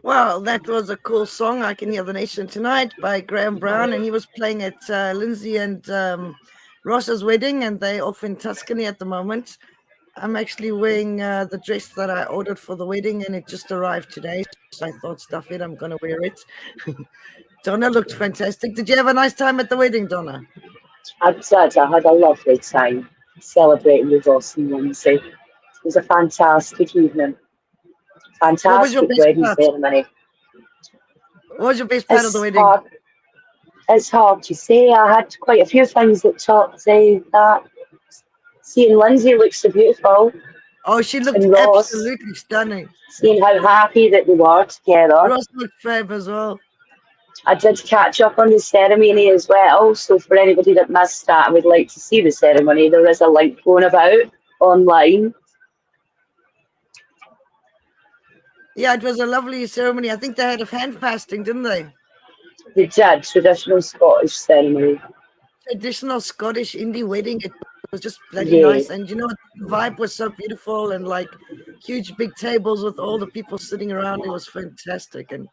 Well, that was a cool song, I Can Hear the Nation Tonight, by Graham Brown, and he was playing at Lindsay and Ross's wedding, and they're off in Tuscany at the moment. I'm actually wearing the dress that I ordered for the wedding, and it just arrived today, so I thought, stuff it, I'm going to wear it. Donna looked fantastic. Did you have a nice time at the wedding, Donna? I did. I had a lovely time celebrating with Ross and Lindsay. It was a fantastic evening. Fantastic wedding ceremony. What was your best part of the wedding? It's hard to say. I had quite a few things that topped that. Seeing Lindsay look so beautiful. Oh, she looked absolutely stunning. Seeing how happy that they were together. Ross looked fab as well. I did catch up on the ceremony as well, so for anybody that missed that and would like to see the ceremony, there is a link going about online. Yeah, it was a lovely ceremony. I think they had a hand fasting, didn't they? They did, traditional Scottish ceremony. Traditional Scottish indie wedding. It was just bloody nice. And you know, the vibe was so beautiful, and like huge big tables with all the people sitting around. It was fantastic. And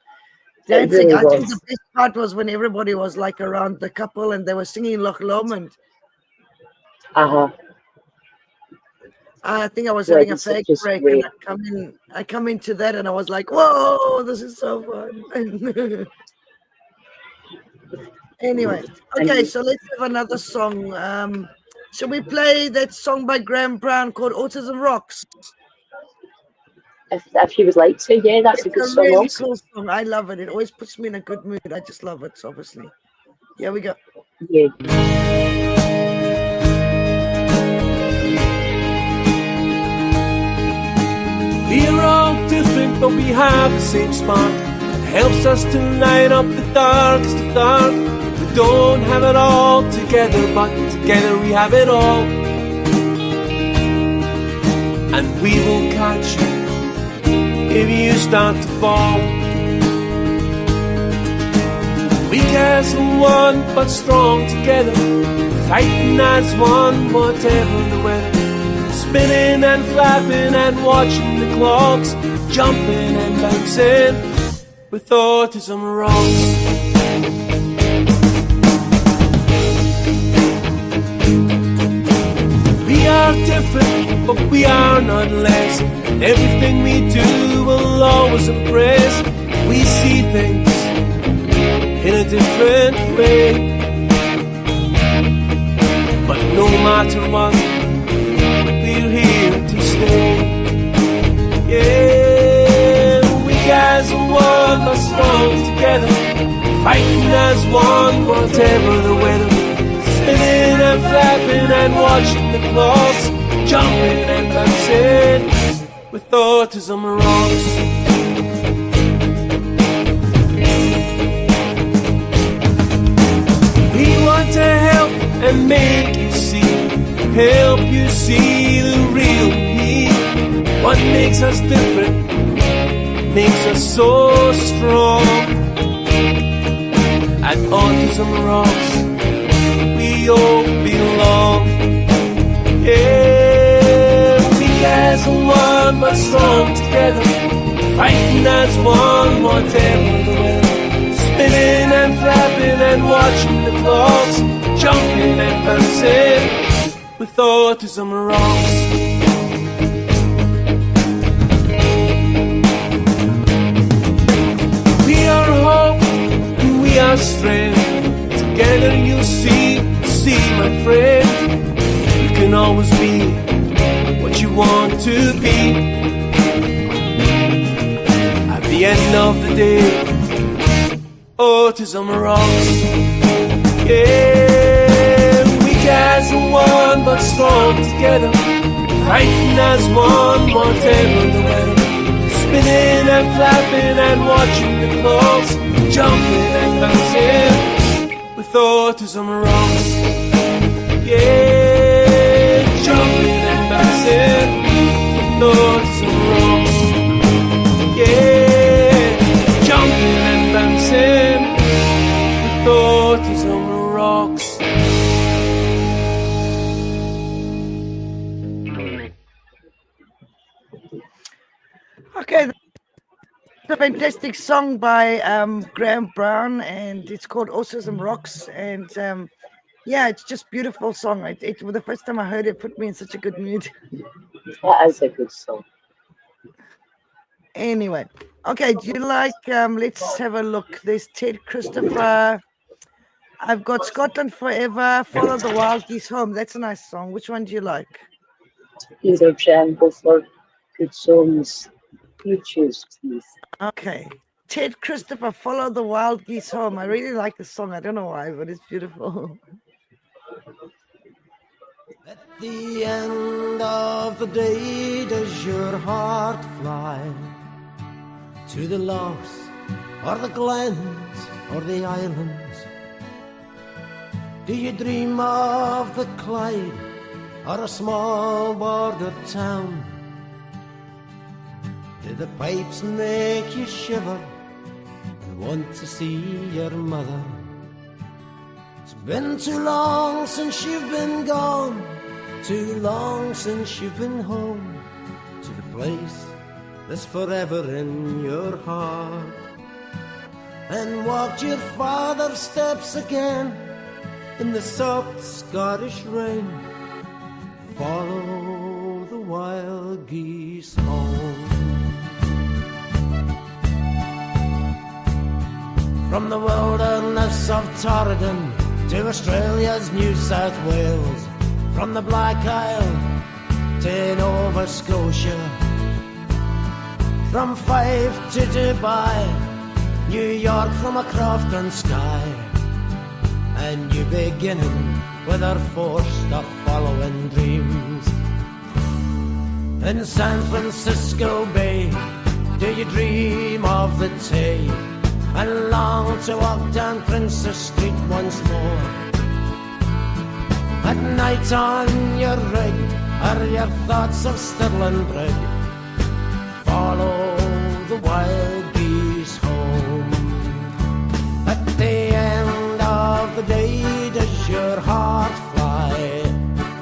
dancing. I think the best part was when everybody was like around the couple and they were singing Loch Lomond. I think I was having a fake break, and I come into that, and I was like, "Whoa, this is so fun!" Anyway, okay, so let's have another song. Should we play that song by Graham Brown called "Autism Rocks"? If he would like to, yeah, that's a good song. Really cool song. I love it. It always puts me in a good mood. I just love it, obviously. Here we go. Yeah. We're all different, but we have the same spark that helps us to light up the darkest of dark. We don't have it all together, but together we have it all. And we will catch you if you start to fall. Weak as one, but strong together, fighting as one, whatever the weather. Spinning and flapping and watching the clocks, jumping and bouncing with autism rocks. We are different, but we are not less. And everything we do will always impress. We see things in a different way. matter what, we're here to stay. Yeah, we guys are one, but strong together, fighting as one, whatever the weather. Spinning and flapping and watching the clocks, jumping and dancing with autism rocks. We want to help and make you see, help you see the real me. What makes us different, makes us so strong. At Autism Rocks, we all belong. Yeah, we guys are one, but strong together, fighting as one, whatever the weather. Spinning and flapping and watching the clocks, jumping and dancing with Autism Rocks. We are hope and we are strength. Together you'll see my friend. You can always be what you want to be. At the end of the day, Autism Rocks. Yeah, we guys are one, but strong together, fighting as one, whatever the weather. Spinning and flapping and watching the clocks, jumping and dancing with Autism Rocks. Yeah, jumping and dancing with Autism Rocks. Yeah, jumping and dancing with Autism Rocks. Okay, it's a fantastic song by Graham Brown, and it's called Autism Rocks. And yeah, it's just beautiful song. It the first time I heard it, put me in such a good mood. That is a good song. Anyway, okay, do you like? Let's have a look. There's Ted Christopher. I've got Scotland Forever. Follow the Wild Geese Home. That's a nice song. Which one do you like? Either Jem, both are good songs. You choose, please. Okay. Ted Christopher, Follow the Wild Geese Home. I really like the song. I don't know why, but it's beautiful. At the end of the day, does your heart fly to the lochs, or the glens, or the islands? Do you dream of the Clyde, or a small border town? Do the pipes make you shiver and want to see your mother? It's been too long since you've been gone, too long since you've been home, to the place that's forever in your heart, and walked your father's steps again in the soft Scottish rain. Follow the wild geese home. From the wilderness of Torridon to Australia's New South Wales, from the Black Isle to Nova Scotia, from Fife to Dubai, New York from a Crofton sky, and you beginning with our forced of following dreams. In San Francisco Bay, do you dream of the Tay, and long to walk down Princess Street once more? At night on your rig are your thoughts of Stirling Brig. Follow the wild geese home. At the end of the day, does your heart fly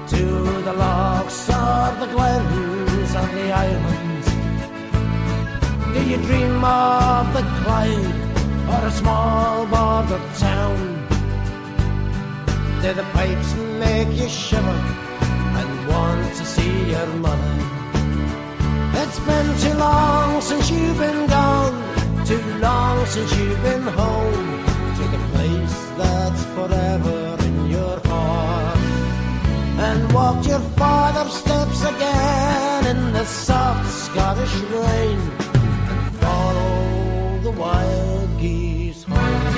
to the lochs or the glens or the islands? Do you dream of the Clyde or a small border town? Do the pipes make you shiver and want to see your mother? It's been too long since you've been gone, too long since you've been home, to the place that's forever in your heart, and walked your father's steps again in the soft Scottish rain, and follow the wild geese home.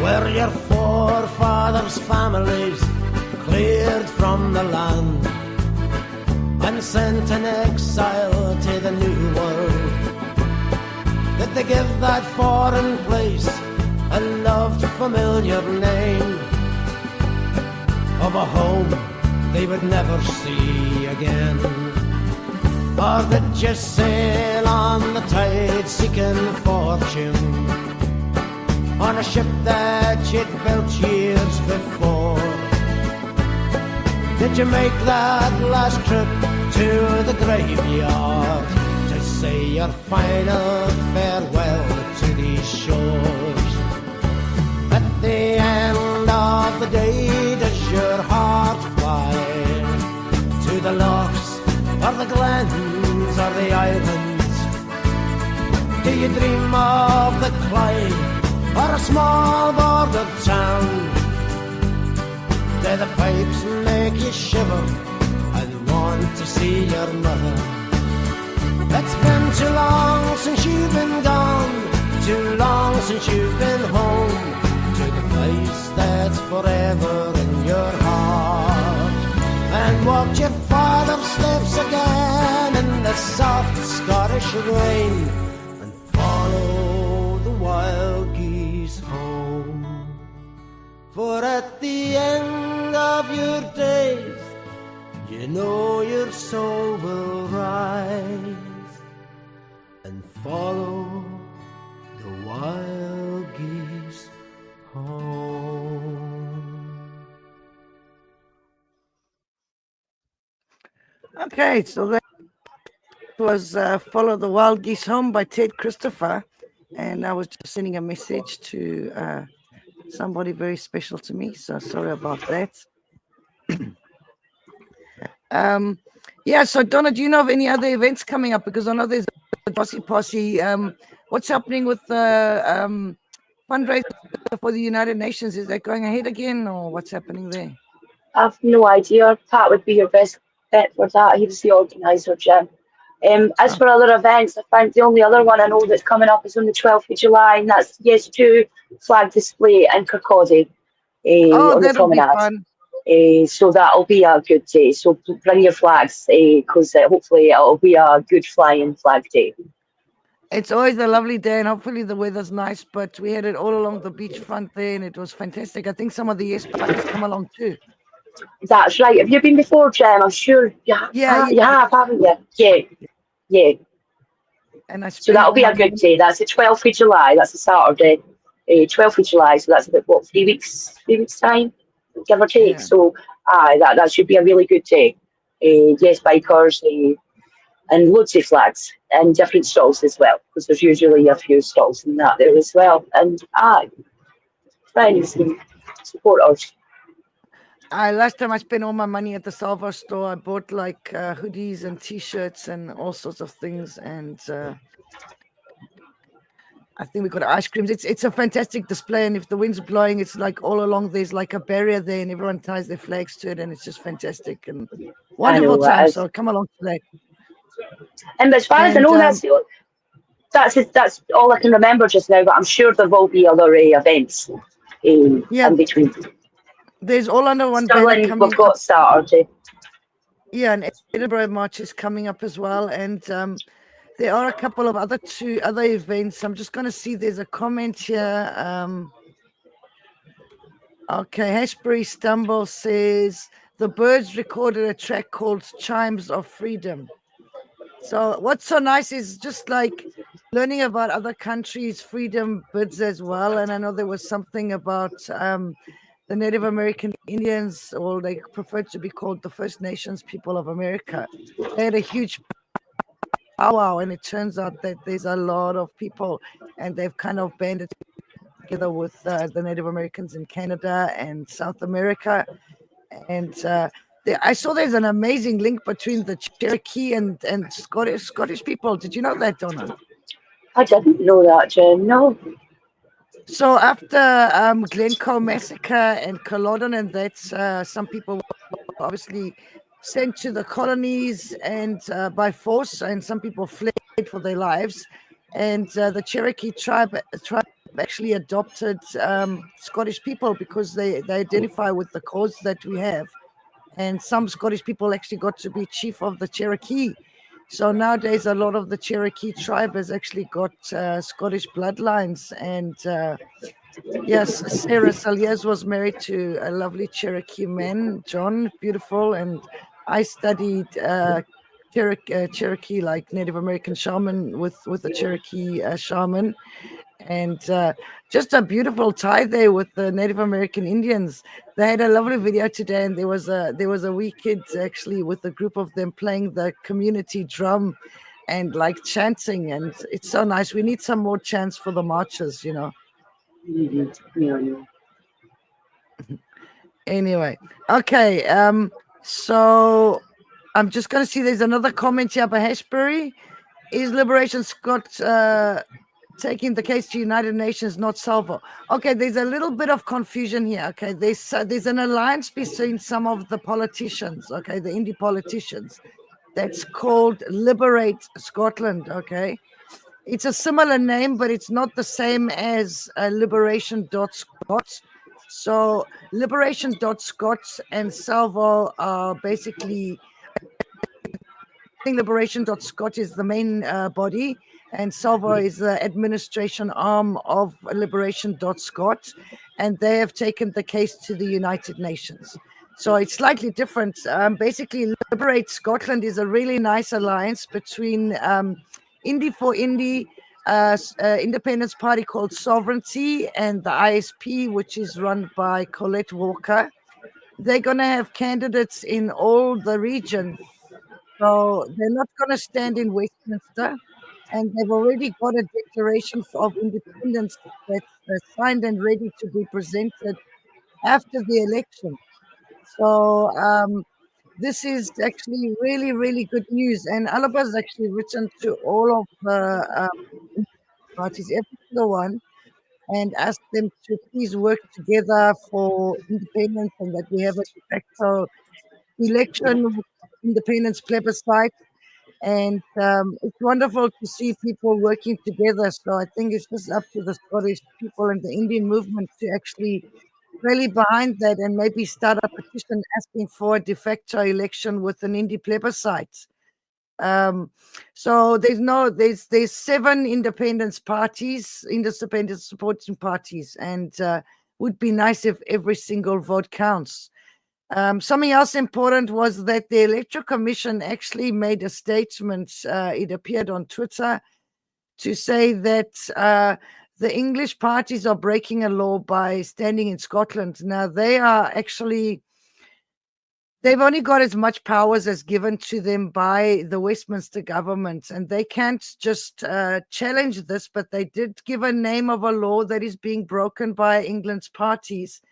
Where your forefathers' families cleared from the land and sent in exile to the new world, did they give that foreign place a loved familiar name of a home they would never see again? Or did you sail on the tide seeking fortune on a ship that you'd built years before? Did you make that last trip to the graveyard to say your final farewell to these shores? At the end of the day, does your heart fly to the lochs or the glens or the islands? Do you dream of the Clyde or a small border town? Do the pipes make you shiver and want to see your mother? It's been too long since you've been gone, too long since you've been home to the place that's forever in your heart, and walked your father's steps again in the soft Scottish rain, and follow the wild geese home. For at the end of your days, you know your soul will rise and follow the wild geese home. Okay, so that was Follow the Wild Geese Home by Ted Christopher. And I was just sending a message to somebody very special to me. So sorry about that. Yeah, so Donna, do you know of any other events coming up? Because I know there's a Posse. What's happening with the fundraiser for the United Nations? Is that going ahead again, or what's happening there? I've no idea. Pat would be your best bet for that. He was the organiser, Jim. As for other events, I think the only other one I know that's coming up is on the 12th of July, and that's Yes 2 flag display in Kirkcaldy on the that'll be promenade. fun. So that'll be a good day. So bring your flags, because hopefully it'll be a good flying flag day. It's always a lovely day, and hopefully the weather's nice. But we had it all along the beachfront there, and it was fantastic. I think some of the Yes Buckers come along too. That's right. Have you been before, Jem? I'm sure you have. Yeah, you have, haven't you? Yeah. And So that'll be a good day. That's the 12th of July. That's a Saturday. 12th of July. So that's about 3 weeks time, give or take. Yeah. So that should be a really good day. Yes, bikers and loads of flags and different stalls as well, because there's usually a few stalls in that there as well. And friends and supporters. Last time I spent all my money at the Salva store. I bought like hoodies and T-shirts and all sorts of things, and I think we got ice creams. It's a fantastic display, and if the wind's blowing, it's like all along there's like a barrier there, and everyone ties their flags to it, and it's just fantastic and wonderful time. So come along today. And as far as I know, that's all I can remember just now. But I'm sure there will be other events in between. There's all under one banner Stirling, coming we've got Saturday. Yeah, and Edinburgh March is coming up as well, and there are a couple of other events. I'm just going to see. There's a comment here. Okay, Hashbury Stumble says the Birds recorded a track called "Chimes of Freedom." So what's so nice is just like learning about other countries' freedom bids as well. And I know there was something about the Native American Indians, or they prefer to be called the First Nations people of America. They had a huge powwow, and it turns out that there's a lot of people, and they've kind of banded together with the Native Americans in Canada and South America. And I saw there's an amazing link between the Cherokee and Scottish people. Did you know that, Donna? I didn't know that, Jen. No. So after Glencoe massacre and Culloden, and that's some people were obviously sent to the colonies and by force, and some people fled for their lives. And the Cherokee tribe actually adopted Scottish people because they identify with the cause that we have. And some Scottish people actually got to be chief of the Cherokee. So nowadays, a lot of the Cherokee tribe has actually got Scottish bloodlines. And yes, Sarah Saliers was married to a lovely Cherokee man, John, beautiful. And I studied Cherokee, like Native American shaman with a Cherokee shaman. And just a beautiful tie there with the Native American Indians. They had a lovely video today, and there was a wee kid actually with a group of them playing the community drum and like chanting, and it's so nice. We need some more chants for the marches, you know. Yeah. Anyway, okay. So I'm just going to see there's another comment here by Hashbury. Is Liberation Scott taking the case to United Nations, not Salvo? Okay, there's a little bit of confusion here. Okay, there's an alliance between some of the politicians, okay, the indie politicians, that's called Liberate Scotland. Okay, it's a similar name, but it's not the same as Liberation.Scot. So Liberation.Scot and Salvo are basically, I think Liberation.Scot is the main body, and Salvo is the administration arm of Liberation.Scot, and they have taken the case to the United Nations. So it's slightly different. Basically, Liberate Scotland is a really nice alliance between Indie for Indie, independence party called Sovereignty, and the ISP, which is run by Colette Walker. They're going to have candidates in all the regions. So they're not going to stand in Westminster, and they've already got a declaration of independence that's signed and ready to be presented after the election. So this is actually really, really good news. And Alaba's actually written to all of the parties, every single one, and asked them to please work together for independence and that we have a de facto election with independence plebiscite. And it's wonderful to see people working together. So I think it's just up to the Scottish people and the Indian movement to actually rally behind that and maybe start a petition asking for a de facto election with an Indie plebiscite. So there's 7 independence parties, independent supporting parties, and would be nice if every single vote counts. Something else important was that the Electoral Commission actually made a statement. It appeared on Twitter to say that the English parties are breaking a law by standing in Scotland. Now, they've only got as much powers as given to them by the Westminster government, and they can't just challenge this, but they did give a name of a law that is being broken by England's parties.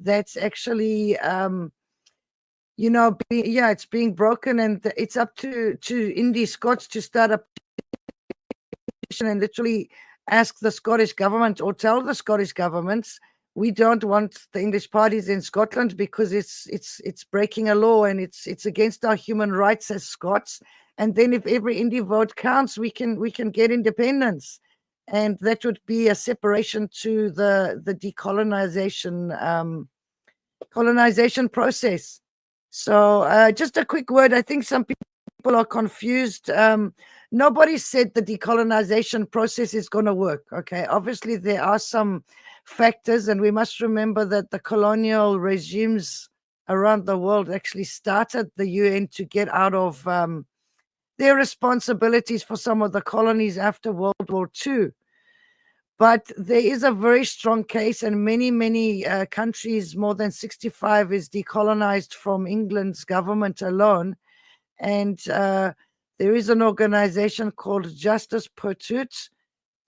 That's actually it's being broken, and it's up to Indie Scots to start a petition and literally ask the Scottish government or tell the Scottish governments, we don't want the English parties in Scotland because it's breaking a law and it's against our human rights as Scots. And then if every Indie vote counts, we can get independence, and that would be a separation to the colonization process. So just a quick word. I think some people are confused. Nobody said the decolonization process is going to work. Okay, obviously there are some factors, and we must remember that the colonial regimes around the world actually started the UN to get out of their responsibilities for some of the colonies after World War II. But there is a very strong case, and many countries, more than 65, is decolonized from England's government alone. And there is an organization called Justice Pursuit,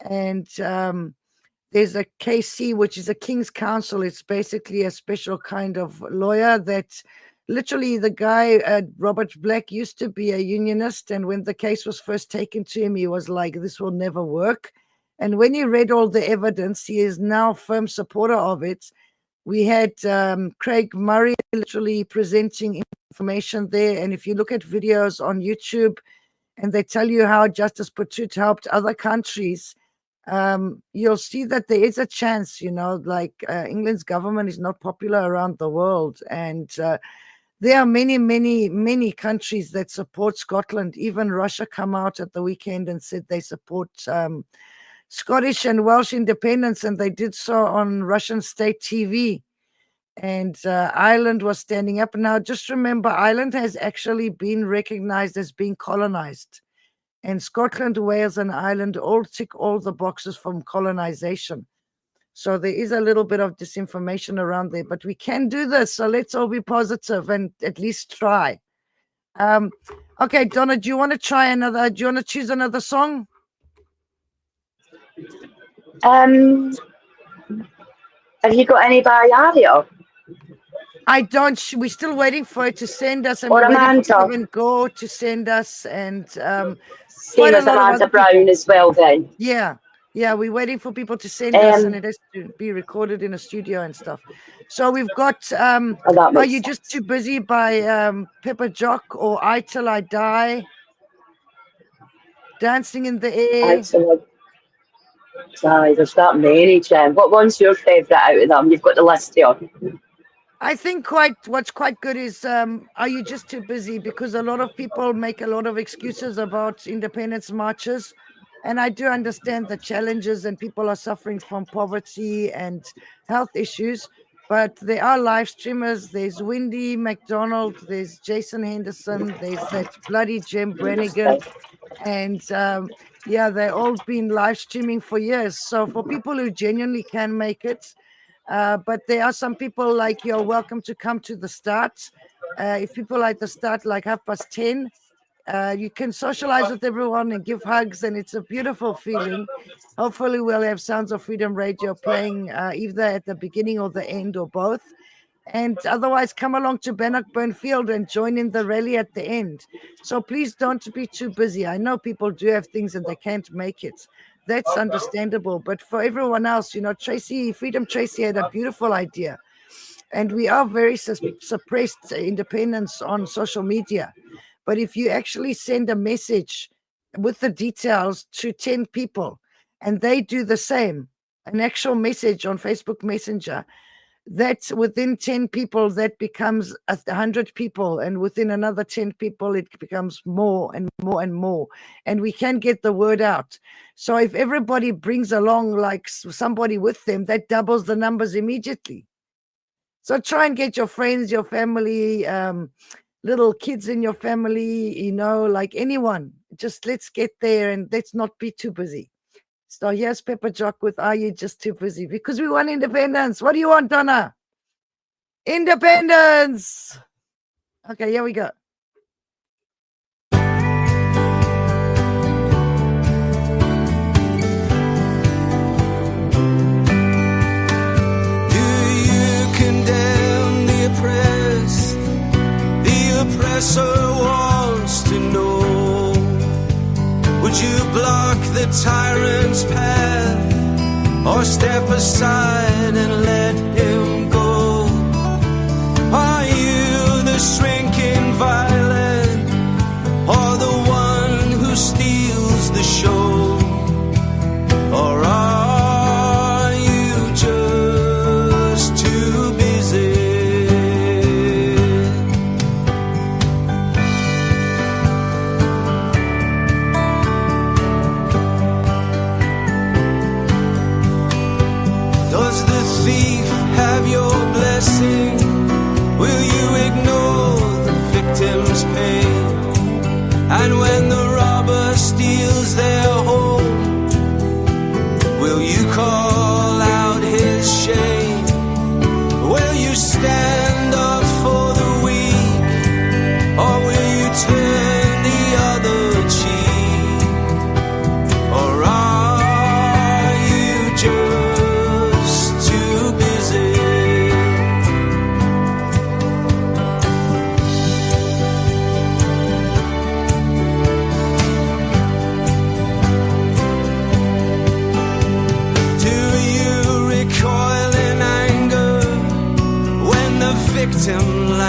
and there's a KC, which is a King's Counsel. It's basically a special kind of lawyer that literally the guy, Robert Black, used to be a unionist. And when the case was first taken to him, he was like, this will never work. And when he read all the evidence, he is now a firm supporter of it. We had Craig Murray literally presenting information there. And if you look at videos on YouTube and they tell you how Justice Putut helped other countries, you'll see that there is a chance, like England's government is not popular around the world. And there are many, many, many countries that support Scotland. Even Russia come out at the weekend and said they support Scottish and Welsh independence, and they did so on Russian state TV. And Ireland was standing up. Now, just remember, Ireland has actually been recognized as being colonized. And Scotland, Wales, and Ireland all tick all the boxes from colonization. So there is a little bit of disinformation around there, but we can do this. So let's all be positive and at least try. Okay, Donna, do you want to choose another song? Have you got any by Ario? I don't. We're still waiting for it to send us, and Or we're waiting for Amanda. Kevin Go to send us, and Same as Amanda Brown as well then. Yeah, we're waiting for people to send us, and it has to be recorded in a studio and stuff. So we've got. Are you just too busy by Pepper Jock or I Till I Die? Dancing in the Air. There's that many, Jen. What one's your favourite out of them? You've got the list here. I think what's quite good is Are You Just Too Busy? Because a lot of people make a lot of excuses about independence marches. And I do understand the challenges and people are suffering from poverty and health issues. But there are live streamers. There's Wendy McDonald. There's Jason Henderson. There's that bloody Jem Brannigan. And they've all been live streaming for years. So for people who genuinely can make it, but there are some people like you're welcome to come to the start. If people like the start like 10:30, you can socialize with everyone and give hugs, and it's a beautiful feeling. Hopefully we'll have Sounds of Freedom Radio playing either at the beginning or the end or both. And otherwise, come along to Bannockburn Field and join in the rally at the end. So please don't be too busy. I know people do have things and they can't make it. That's understandable. But for everyone else, Freedom Tracy had a beautiful idea. And we are very suppressed independence on social media. But if you actually send a message with the details to 10 people and they do the same, an actual message on Facebook Messenger, that's within 10 people, that becomes 100 people. And within another 10 people, it becomes more and more and more. And we can get the word out. So if everybody brings along like somebody with them, that doubles the numbers immediately. So try and get your friends, your family, little kids in your family, like anyone. Just let's get there and let's not be too busy. So here's Pepper Jock with Are You Just Too Busy? Because we want independence. What do you want, Donna? Independence. Okay, here we go. Do you condemn the oppressed? The oppressor wants to know. Would you block the tyrant's path or step aside and let him go? Are you the shrinking violet or the one who steals the show? Or are you just too busy? Does the thief have your blessing? Will you ignore the victim's pain? And when the robber steals their home, will you call out his shame? Will you stand up for the weak? Or will you turn the other cheek? Or are you just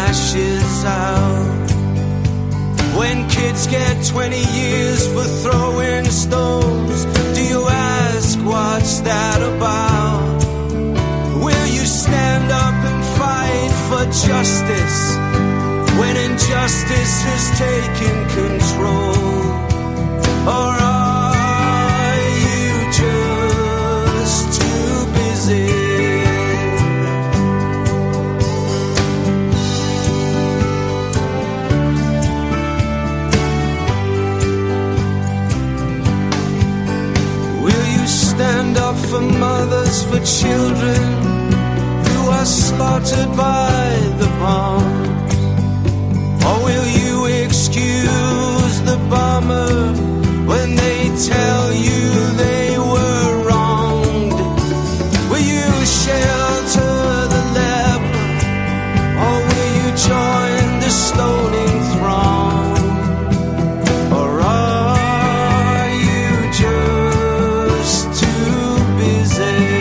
lashes out. When kids get 20 years for throwing stones, do you ask what's that about? Will you stand up and fight for justice when injustice has taken control? Or are you just too busy? Will you stand up for mothers, for children who are slaughtered by the bombs? Or will you excuse the bomber when they tell you they were wronged? Will you shelter the leper, or will you join the stoning throng? Or are you just too busy?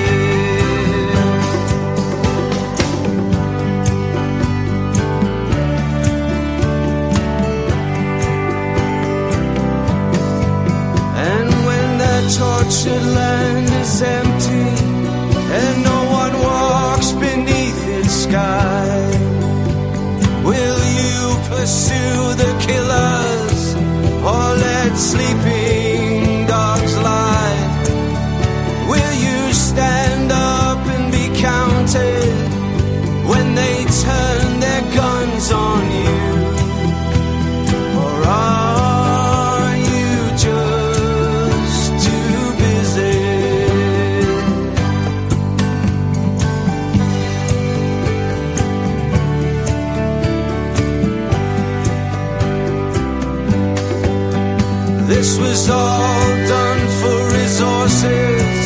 Tortured land is empty and no one walks beneath its sky. Will you pursue the killers or let sleeping dogs lie? Will you stand up and be counted when they turn their guns on you? Or are you just too busy? This was all done for resources,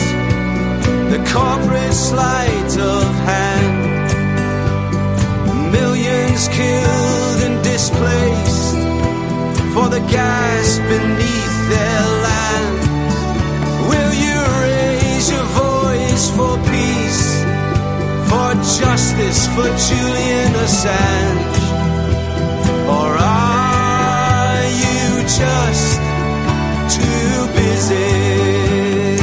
the corporate sleight of hand. Millions killed and displaced for the gas beneath their land. Will you raise your voice for peace, for justice, for Julian Assange? Or are you just too busy?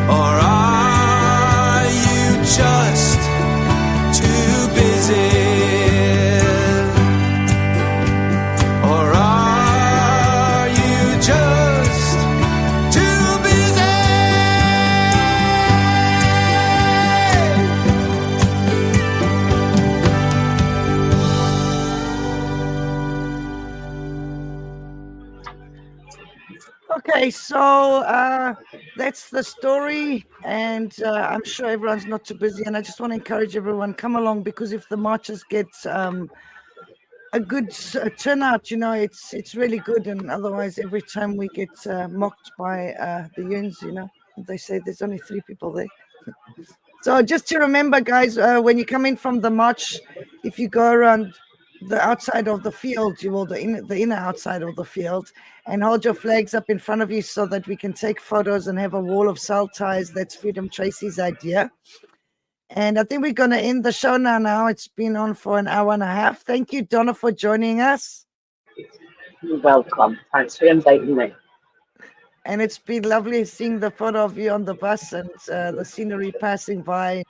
Or are you just too busy? Or are you just too busy? Okay, so that's the story, and I'm sure everyone's not too busy. And I just want to encourage everyone, come along, because if the marches get a good turnout, you know, it's really good. And otherwise, every time we get mocked by the Yuns, you know, they say there's only 3 people there. So just to remember, guys, when you come in from the march, if you go around the outside of the field, you will the inner outside of the field, and hold your flags up in front of you so that we can take photos and have a wall of cell ties. That's Freedom Tracy's idea. And I think we're going to end the show now. It's been on for an hour and a half. Thank you, Donna, for joining us. You're welcome. Thanks for inviting me. And it's been lovely seeing the photo of you on the bus and the scenery passing by.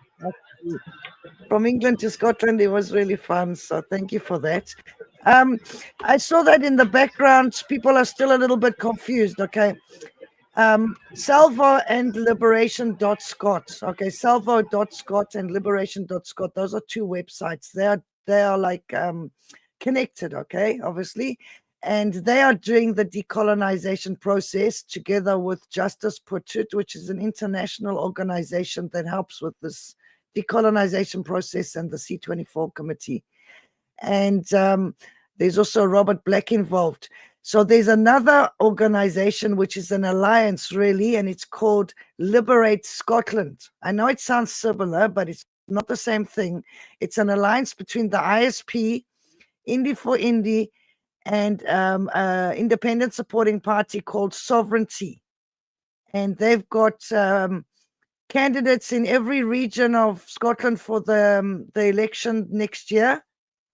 From England to Scotland, it was really fun. So thank you for that. I saw that in the background, people are still a little bit confused. Okay. Salvo and liberation.scot. Okay. Salvo.scot and liberation.scot. Those are 2 websites. They are like connected. Okay. Obviously. And they are doing the decolonization process together with Justice Pursuit, which is an international organization that helps with this decolonization process, and the C24 committee. And there's also Robert Black involved. So there's another organization, which is an alliance really, and it's called Liberate Scotland. I know it sounds similar, but it's not the same thing. It's an alliance between the ISP, Indie for Indie, and independent supporting party called Sovereignty. And they've got candidates in every region of Scotland for the election next year.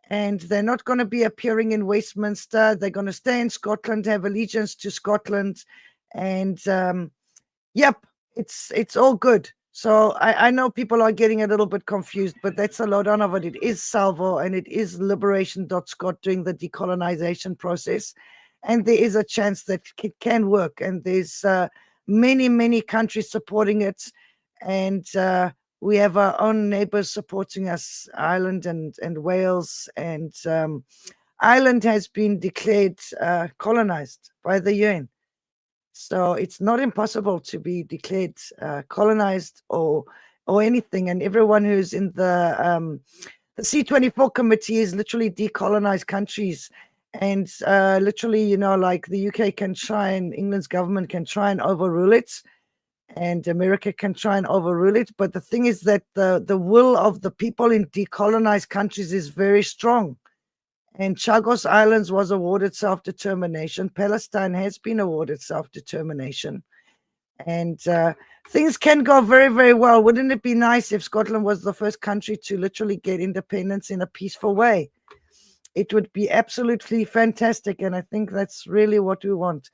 And they're not going to be appearing in Westminster. They're going to stay in Scotland, have allegiance to Scotland. And yep, it's all good. So I know people are getting a little bit confused, but that's a lot of it. It is Salvo and it is Liberation.Scot doing the decolonization process. And there is a chance that it can work. And there's many, many countries supporting it. And we have our own neighbors supporting us, Ireland and Wales. And Ireland has been declared colonized by the UN. So it's not impossible to be declared colonized or anything. And everyone who's in the C24 committee is literally decolonized countries. And literally, like the UK can try and England's government can try and overrule it. And America can try and overrule it. But the thing is that the will of the people in decolonized countries is very strong. And Chagos Islands was awarded self-determination. Palestine has been awarded self-determination. And things can go very, very well. Wouldn't it be nice if Scotland was the first country to literally get independence in a peaceful way? It would be absolutely fantastic. And I think that's really what we want.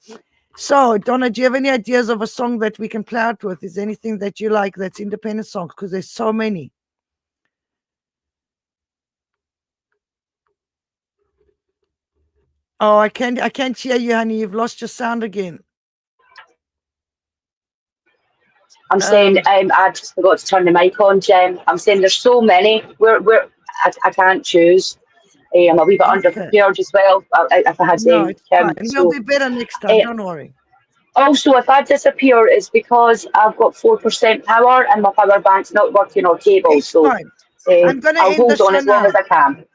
So, Donna, do you have any ideas of a song that we can play out with? Is there anything that you like that's independent songs? Because there's so many. Oh, I can't hear you, honey. You've lost your sound again. I'm saying I just forgot to turn the mic on, Jem. I'm saying there's so many. I can't choose. I'm a wee bit underprepared as well. If I had no, it's fine. And we'll be better next time. Don't worry. Also, if I disappear, it's because I've got 4% power and my power bank's not working or cable. It's fine. I'm going to hold on as long as I can.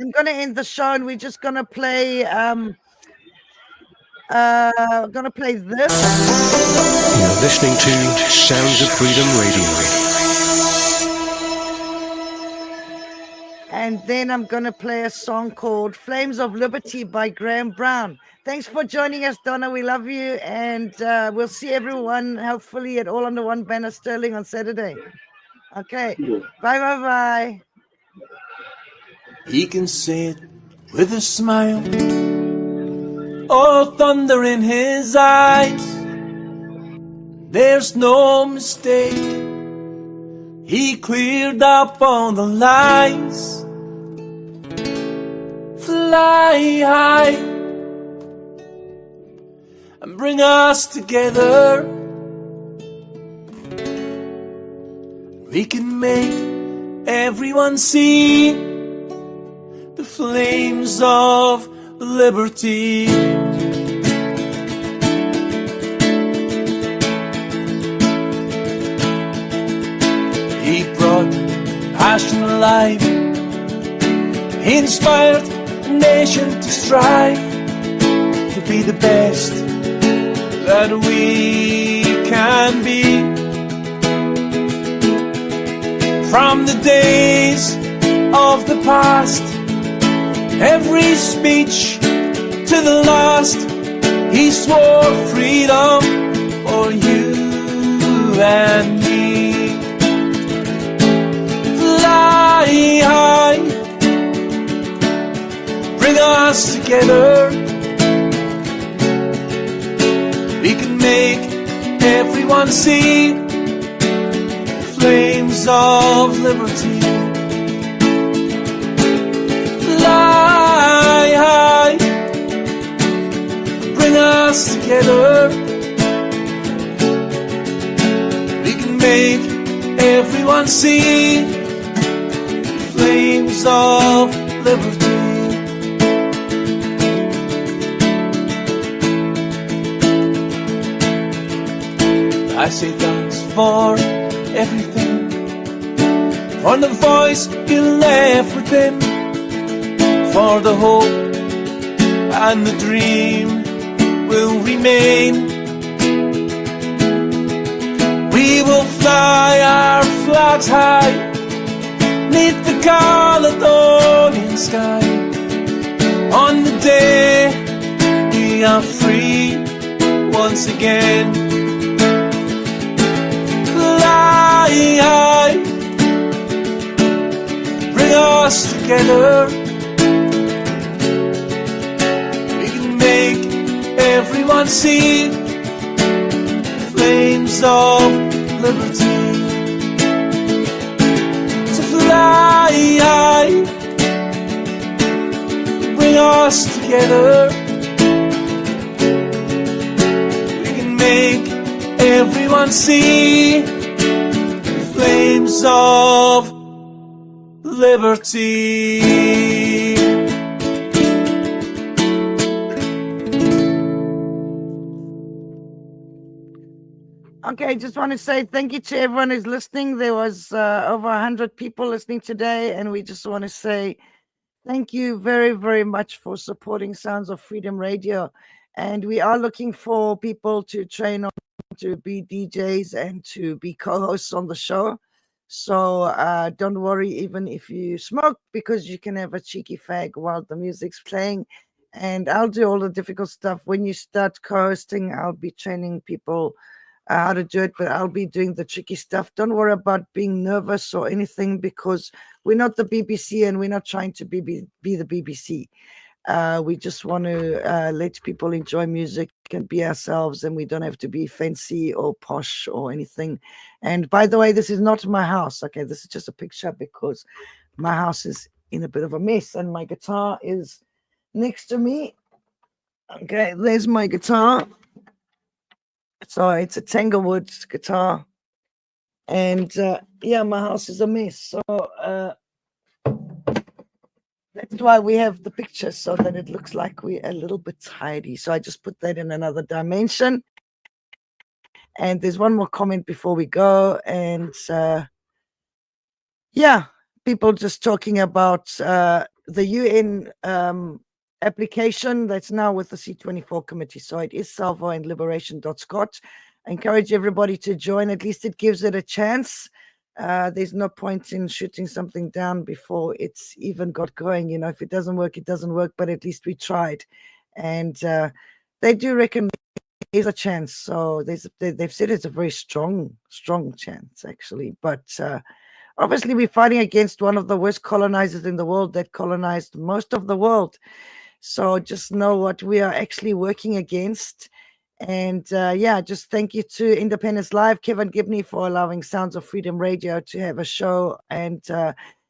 I'm going to end the show, and we're just going to play. Going to play this. You're listening to Sounds of Freedom Radio. And then I'm going to play a song called Flames of Liberty by Graham Brown. Thanks for joining us, Donna. We love you. And we'll see everyone, hopefully, at All Under One Banner Sterling on Saturday. Okay. Bye, bye, bye. He can say it with a smile. Oh, thunder in his eyes. There's no mistake. He cleared up all the lies. Fly high and bring us together. We can make everyone see the flames of liberty. He brought passion alive. He inspired a nation to strive to be the best that we can be. From the days of the past, every speech to the last, he swore freedom for you and me. Fly high, bring us together. We can make everyone see the flames of liberty. Fly high, bring us together. We can make everyone see the flames of liberty. I say thanks for everything, for the voice you left within, for the hope and the dream will remain. We will fly our flags high, neath the Caledonian sky, on the day we are free once again. Fly high, bring us together. We can make everyone see the flames of liberty. To fly high, bring us together. We can make everyone see the flames of liberty. Okay, just want to say thank you to everyone who's listening. There was over 100 people listening today, and we just want to say thank you very, very much for supporting Sounds of Freedom Radio. And we are looking for people to train on to be DJs and to be co-hosts on the show. So don't worry, even if you smoke, because you can have a cheeky fag while the music's playing. And I'll do all the difficult stuff. When you start co-hosting, I'll be training people how to do it, but I'll be doing the tricky stuff. Don't worry about being nervous or anything, because we're not the BBC and we're not trying to be the BBC. We just want to let people enjoy music and be ourselves, and we don't have to be fancy or posh or anything. And by the way, this is not my house. Okay, this is just a picture because my house is in a bit of a mess and my guitar is next to me. Okay, there's my guitar. So it's a Tanglewood guitar, and yeah, my house is a mess. So that's why we have the picture, so that it looks like we're a little bit tidy. So I just put that in another dimension. And there's one more comment before we go, and yeah, people just talking about the UN application that's now with the C24 committee. So it is salvo and liberation.scot. I encourage everybody to join. At least it gives it a chance. There's no point in shooting something down before it's even got going. You know, if it doesn't work, it doesn't work, but at least we tried. And they do reckon there's a chance. So they've said it's a very strong chance, actually. But obviously we're fighting against one of the worst colonizers in the world that colonized most of the world. So just know what we are actually working against. And yeah, just thank you to Independence Live, Kevin Gibney, for allowing Sounds of Freedom Radio to have a show, and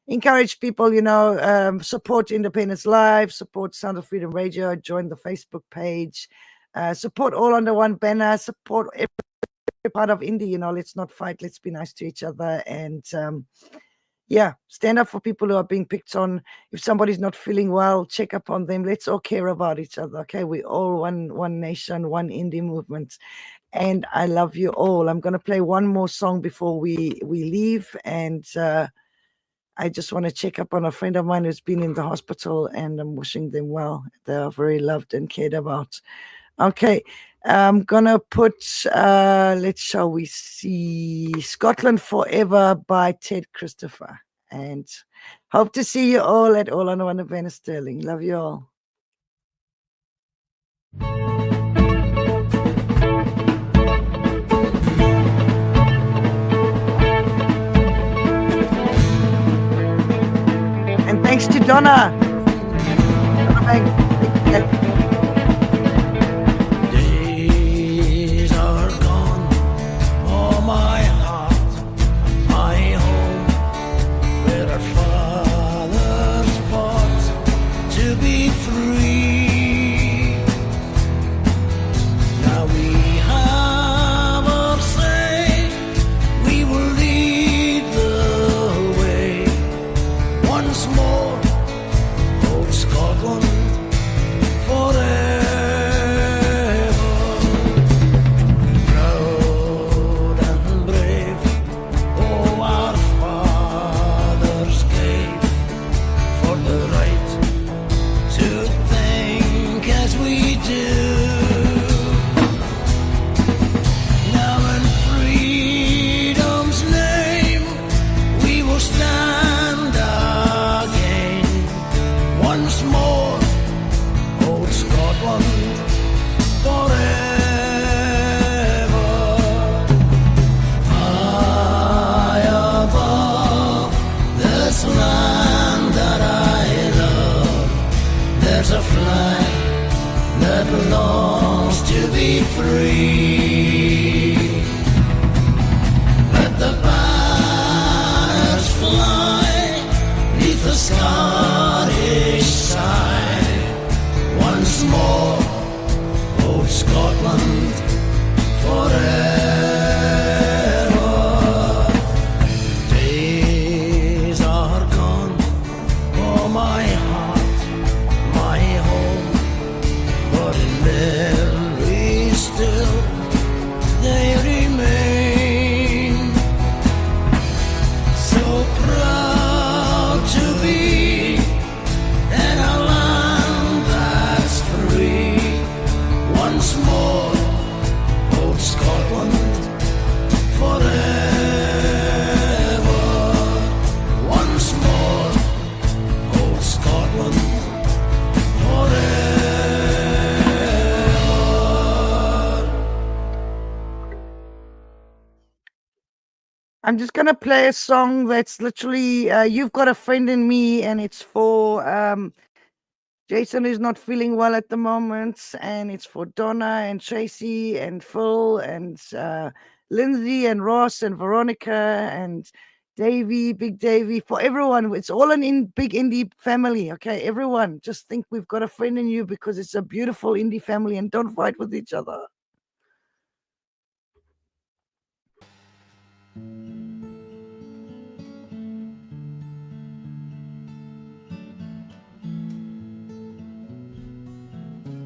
encourage people, you know, support Independence Live, support Sound of Freedom Radio, join the Facebook page, support all under one banner, support every part of indie. You know, let's not fight, let's be nice to each other. And yeah, stand up for people who are being picked on. If somebody's not feeling well, check up on them. Let's all care about each other. Okay, we all one nation, one indie movement. And I love you all. I'm going to play one more song before we leave. And I just want to check up on a friend of mine who's been in the hospital, and I'm wishing them well. They are very loved and cared about. Okay, I'm gonna put shall we see, Scotland Forever by Ted Christopher, and hope to see you all at All on One of Vanna Sterling. Love you all. And thanks to Donna. My heart, my home, where our fathers fought to be free. Now we have our say, we will lead the way. Once more, old Scotland forever. free. Let the banners fly neath the Scottish sky. Once more, old Scotland forever. Days are gone, oh my heart, my home, but in memory still they remain. So proud to be in a land that's free. Once more, old Scotland forever. Once more, old Scotland forever. I'm just gonna play a song that's literally "You've Got a Friend in Me," and it's for Jason, who's not feeling well at the moment, and it's for Donna and Tracy and Phil and Lindsay and Ross and Veronica and Davey, Big Davey, for everyone. It's all an big indie family, okay? Everyone, just think we've got a friend in you because it's a beautiful indie family, and don't fight with each other.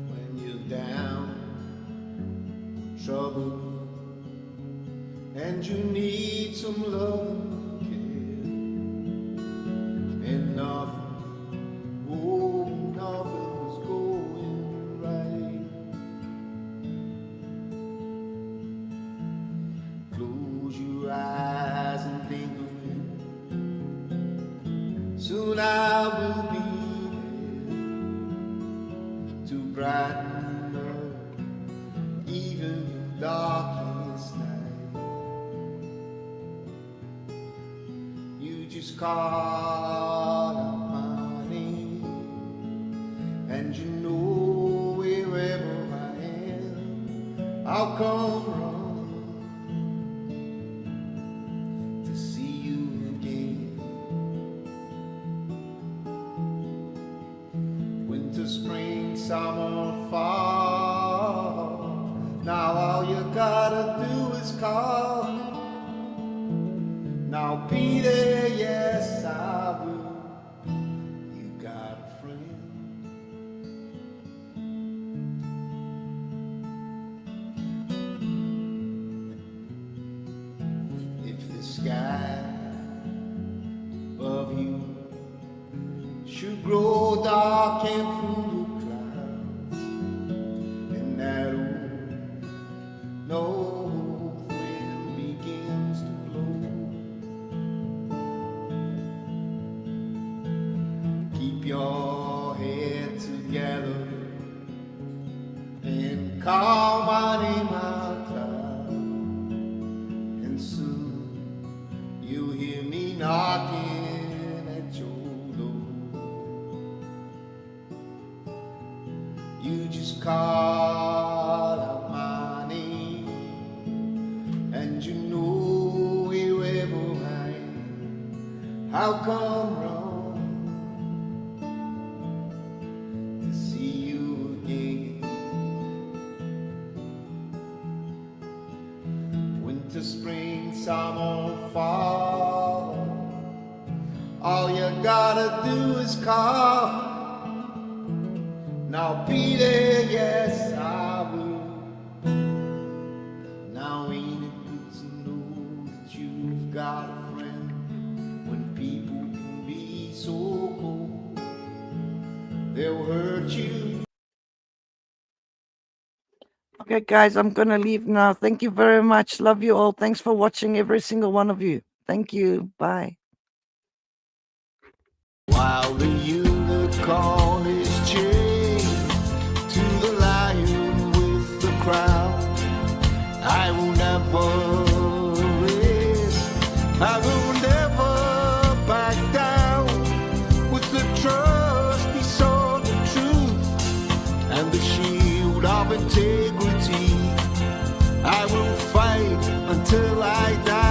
When you're down, trouble, and you need some love and care, and nothing, oh, nothing's going right. Close your eyes and think of him. Soon I will be there to brighten up even your darkest night. You just call out my name, and you know wherever I am, I'll come run to see you again. Winter, spring, summer, fall. Now all you gotta do is call. Now be there, yes I will. You got a friend. If the sky above you should grow dark and full of clouds, and that old north wind begins to blow, keep your head together and call my name out loud, and soon you'll hear me knocking at your door. You just call out my name, and you know wherever I am, I'll come round to see you again. Winter, spring, summer, fall. All you gotta do is call. Now be there, yes I will. Now ain't it good to know that you've got a friend when people can be so cold? They'll hurt you. Okay, guys, I'm gonna leave now. Thank you very much. Love you all. Thanks for watching, every single one of you. Thank you. Bye. While the unicorn is chained to the lion with the crown, I will never rest, I will never back down. With the trusty sword of truth and the shield of integrity, until I die.